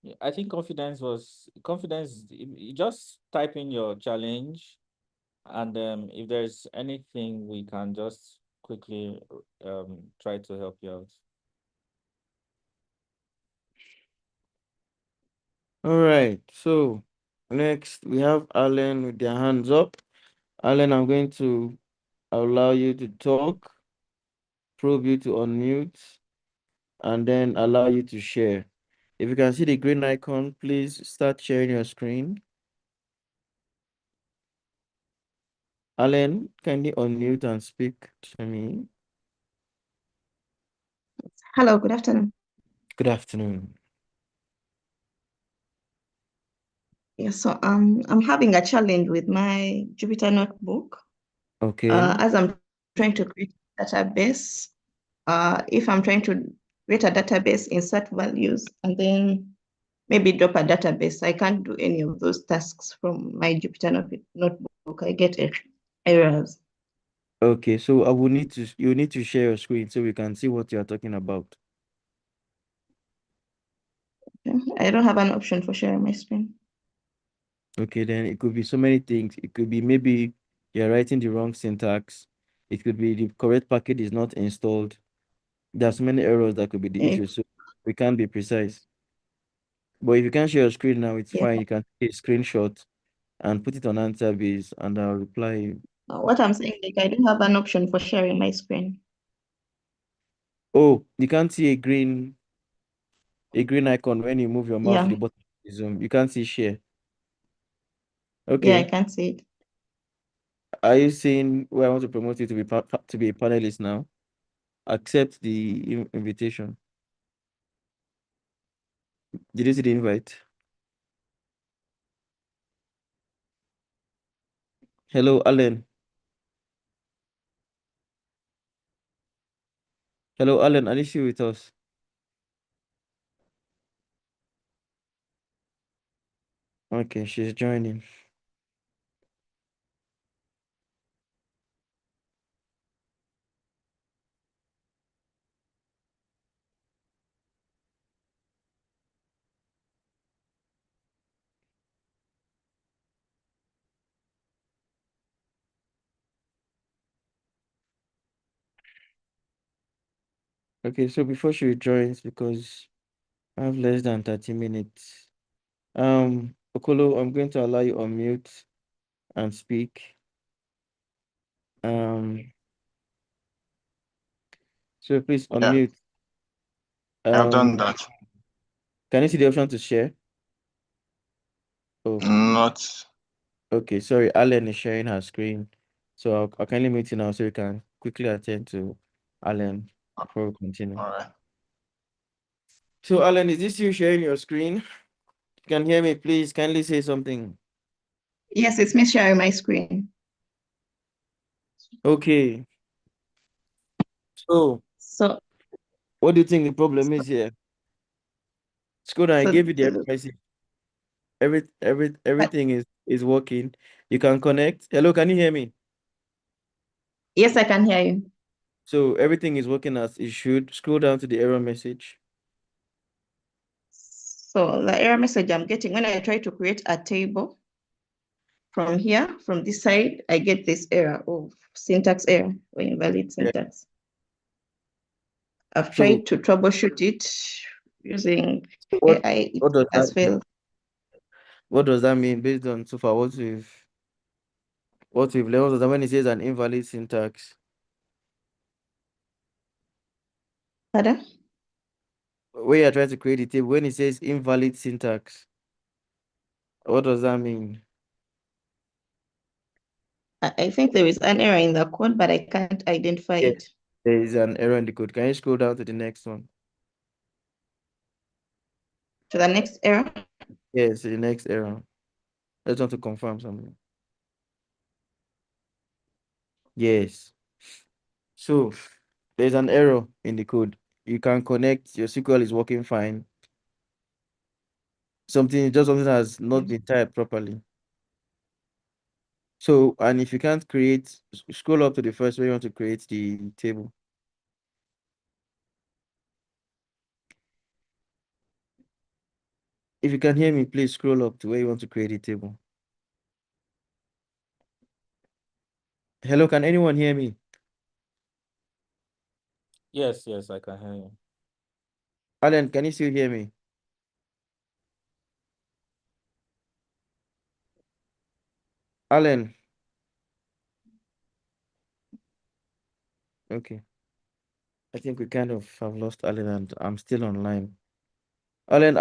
Yeah, I think confidence. You just type in your challenge, and if there's anything, we can just quickly try to help you out. All right. So next we have Alan with their hands up. Alan, I'm going to allow you to talk, probe you to unmute, and then allow you to share. If you can see the green icon, please start sharing your screen. Alan, kindly unmute and speak to me. Hello, good afternoon. Good afternoon. Yeah, so I'm having a challenge with my Jupyter notebook. Okay. As I'm trying to create a database, if I'm trying to create a database, insert values, and then maybe drop a database, I can't do any of those tasks from my Jupyter notebook. I get errors. Okay, so I will need to you need to share your screen so we can see what you are talking about. Okay. I don't have an option for sharing my screen. Okay, then it could be so many things. It could be maybe you're writing the wrong syntax. It could be the correct package is not installed. There's many errors that could be the Eh, issue, so we can't be precise. But if you can't share your screen now, it's Yeah. fine. You can take a screenshot and put it on answer base and I'll reply you. What I'm saying, like, I don't have an option for sharing my screen. Oh, you can't see a green icon when you move your mouse to Yeah, the bottom of the Zoom. You can't see share. yeah, I Okay. can't see it. Are you saying where I want to promote you to be to be a panelist now? Accept the invitation. Did you see the invite? Hello, Alan. Hello, Alan. Are you still with us? Okay, she's joining. Okay, so before she joins, because I have less than 30 minutes. Okolo, I'm going to allow you on mute and speak. Um, so please Yeah, unmute. I've done Um, that. can you see the option to share? Oh, Not okay. Sorry, Alan is sharing her screen. So I'll kindly mute you now so you can quickly attend to Alan before we continue. all right. So Alan, is this you sharing your screen? You can hear me, please kindly say something. Yes, it's me sharing my screen. Okay. So So, what do you think the problem is here? Skoda, I so gave you the the, message. but Everything is working. You can connect. Hello, can you hear me? yes, I can hear you. So everything is working as it should. Scroll down to the error message. So the error message I'm getting when I try to create a table from here, from this side, I get this error of syntax error or invalid Yeah. syntax. I've So tried to troubleshoot it using what AI, it what does has that mean? failed. What does that mean based on so far what we've learned? What does that when it says an invalid syntax? Pardon? When you're trying to create a table, when it says invalid syntax, what does that mean? I think there is an error in the code, but I can't identify Yes, it. there is an error in the code. Can you scroll down to the next one? To the next error. Yes, the next error. I just want to confirm something. Yes. So there's an error in the code. You can connect, your SQL is working fine. Something has not been typed properly. So, and if you can't create, scroll up to the first where you want to create the table. If you can hear me, please scroll up to where you want to create a table. Hello, can anyone hear me? Yes, yes, I can hear you. Alan, can you still hear me? Alan, okay. I think we kind of have lost Alan and I'm still online. Alan,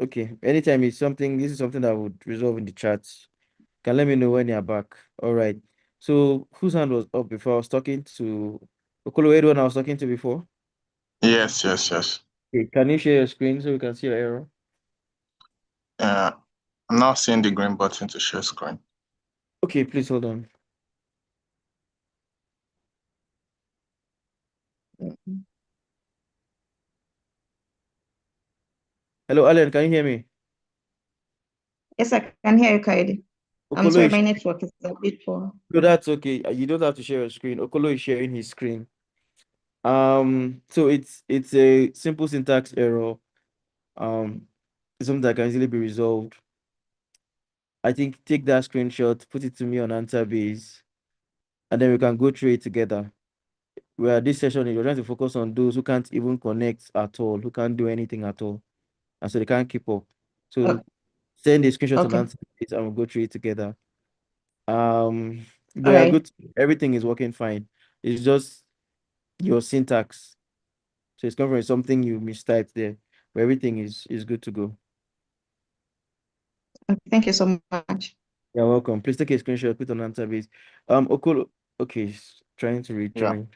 okay. Anytime this is something that I would resolve in the chats. Can let me know when you're back. All right. So whose hand was up before? I was talking to Okolo, one I was talking to before. Yes, yes, yes. Okay, can you share your screen so we can see your error? Uh, I'm not seeing the green button to share screen. Okay, please hold on. Hello, Alan, can you hear me? Yes, I can hear you, Kaidi. I'm Okolo sorry, is my network is a bit poor. no, that's okay. You don't have to share your screen. Okolo is sharing his screen. So it's a simple syntax error. It's something that can easily be resolved. I think take that screenshot, put it to me on answer base, and then we can go through it together. Where this session you're trying to focus on those who can't even connect at all, who can't do anything at all, and so they can't keep up. Oh, So send a screenshot on okay, answer base and we'll go through it together. But all yeah, right. good. Everything is working fine. It's just your syntax. So it's coming from something you mistyped there, but everything is good to go. Thank you so much. You're welcome. Please take a screenshot, put on answer base. Okolo, okay, trying to Yeah. rejoin.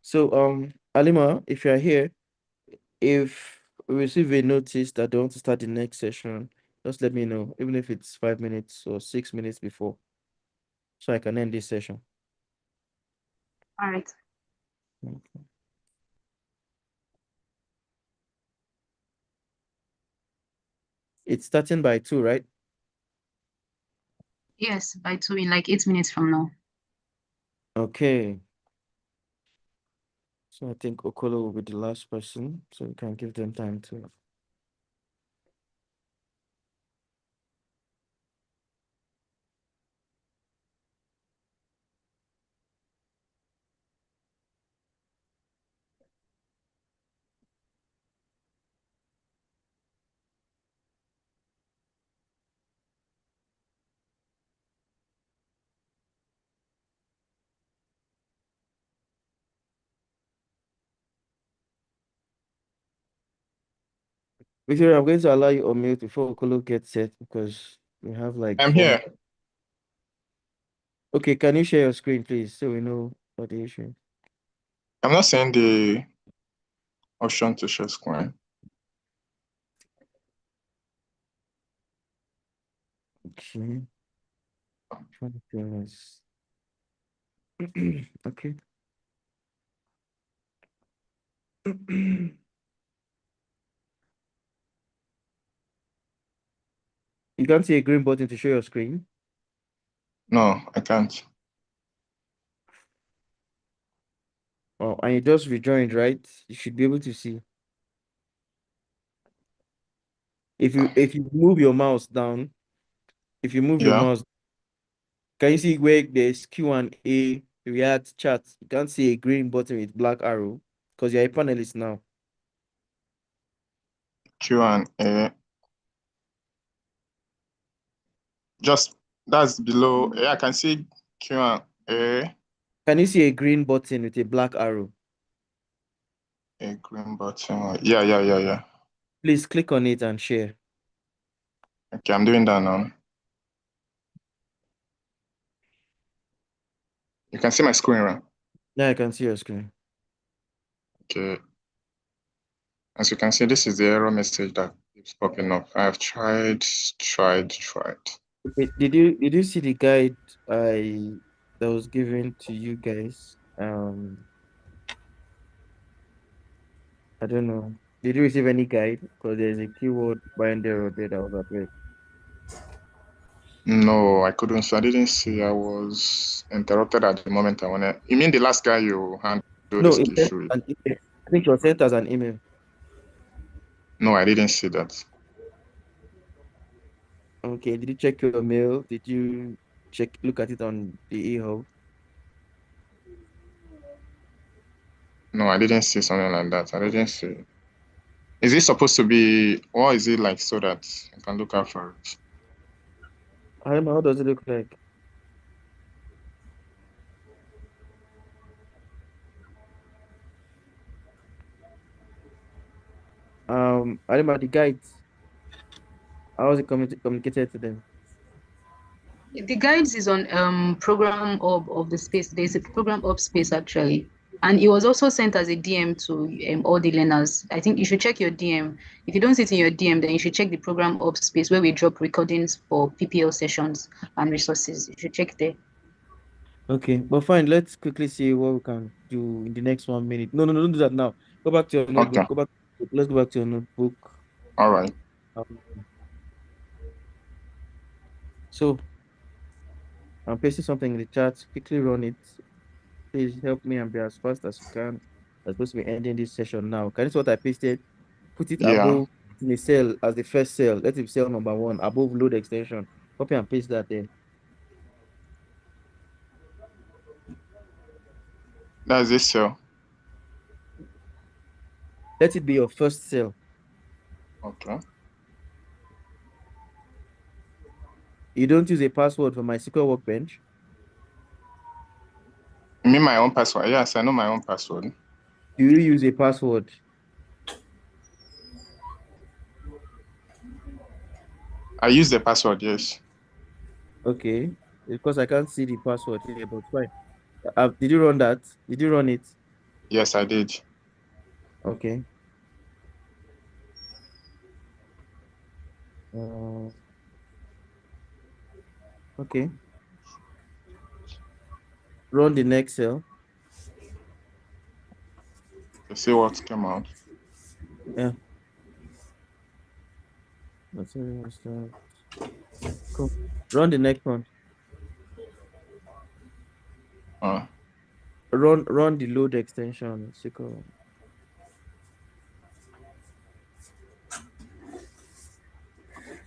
So Alima, if you're here, if we receive a notice that they want to start the next session, just let me know, even if it's 5 minutes or 6 minutes before, so I can end this session. All right. Okay. It's starting by 2, right? Yes, by 2 in like 8 minutes from now. Okay. So I think Okolo will be the last person, so we can give them time to. Victoria, I'm going to allow you on mute before Okolo gets set because we have like I'm 4 minutes. here. Okay, can you share your screen, please, so we know what the issue is? I'm not seeing the option to share screen. Okay. 20 minutes. Okay. You can't see a green button to show your screen. No, I can't. Oh, and you just rejoined, right? You should be able to see. If you move your mouse down, if you move your Yeah, mouse, can you see where there's Q&A, React chat? You can't see a green button with black arrow because you're a panelist now. Q&A. Just that's below. Yeah, I can see Q&A. Can you see a green button with a black arrow? A green button. Yeah. Please click on it and share. Okay, I'm doing that now. You can see my screen, right? Now I can see your screen. Okay. As you can see, this is the error message that keeps popping up. I've tried. Okay, did you see the guide that was given to you guys? I don't know. Did you receive any guide? Because there's a keyword binder there that was addressed. No, I couldn't. So I didn't see. I was interrupted at the moment I wanted. You mean the last guy you handled No, this it sent issue with? an email. I think it was sent as an email. No, I didn't see that. Okay, did you check your mail? Did you look at it on the e-hub? No, I didn't see something like that. I didn't see. Is it supposed to be, or is it like so that I can look out for it? I don't know, how does it look like? I don't know the guides. How was it communicated to them? The guides is on program of the space. There's a program of space actually. And it was also sent as a DM to all the learners. I think you should check your DM. If you don't see it in your DM, then you should check the program of space where we drop recordings for PPL sessions and resources. You should check there. Okay, but fine. Let's quickly see what we can do in the next 1 minute. No, no, no, don't do that now. Go back to your Okay, notebook. Go back. Let's go back to your notebook. all right. Um, so I'm pasting something in the chat. Quickly run it. Please help me and be as fast as you can. I'm supposed to be ending this session now. Can you see what I pasted? Put it Yeah, above in a cell as the first cell. Let it be cell number 1 above load extension. Copy and paste that there. that's it. So, Let it be your first cell. okay. You don't use a password for MySQL Workbench. You mean my own password? Yes, I know my own password. Do you use a password? I use the password, yes. Okay, because I can't see the password here, but fine. Did you run that? Did you run it? Yes, I did. Okay. Uh, okay. Run the next cell. You see what came out? Yeah. Let's see what's that. Cool. Run the next one. Uh, Run the load extension. SQL.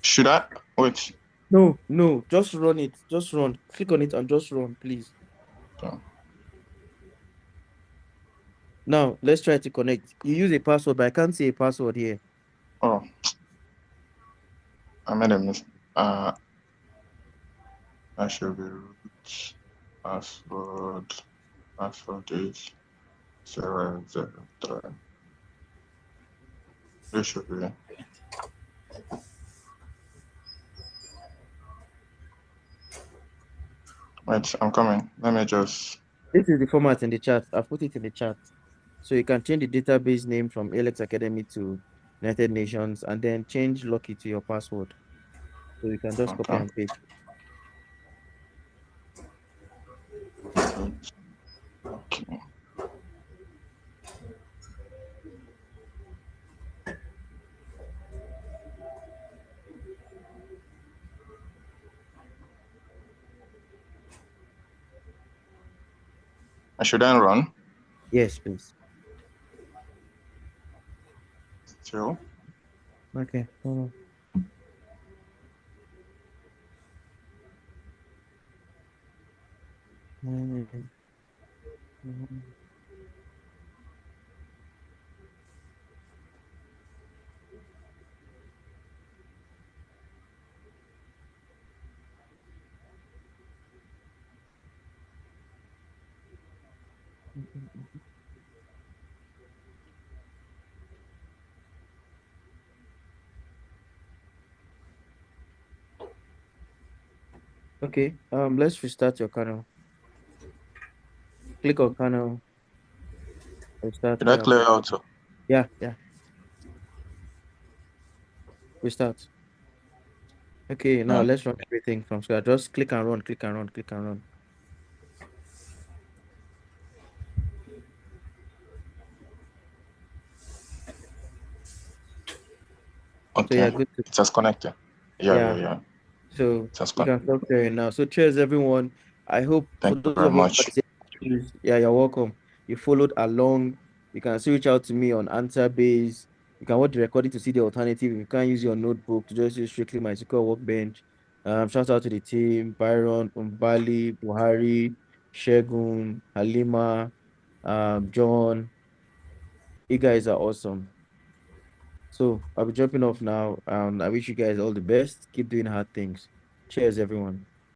should I? Wait. No, no, just run it. Just run. Click on it and just run, please. Okay. Now, let's try to connect. You use a password, but I can't see a password here. Oh, I made a mistake. That should be root password. Password is 003. This should be. Wait, I'm coming. Let me just. This is the format in the chat. I've put it in the chat. So you can change the database name from ALX Academy to United Nations and then change Lucky to your password. So you can just copy Okay. and paste. Okay. I should then run. Yes, please. Still. Okay. Hold on. Okay. Let's restart your channel. Click on channel. Restart. Did I Yeah. clear out? Yeah. Yeah. Restart. Okay. Now Yeah. let's run everything from scratch. Just click and run. Click and run. Click and run. So Okay. yeah, good to It has connected. Yeah, yeah, yeah. yeah. So It has you can connected. stop sharing now. So cheers, everyone. I hope for Thank you those very of us much. yeah, you're welcome. You followed along. You can still reach out to me on answer base. You can watch the recording to see the alternative. You can't use your notebook to just use strictly my SQL workbench. Shout out to the team, Byron, Umbali, Buhari, Shegun, Halima, John. You guys are awesome. So I'll be jumping off now. I wish you guys all the best. Keep doing hard things. Cheers, everyone.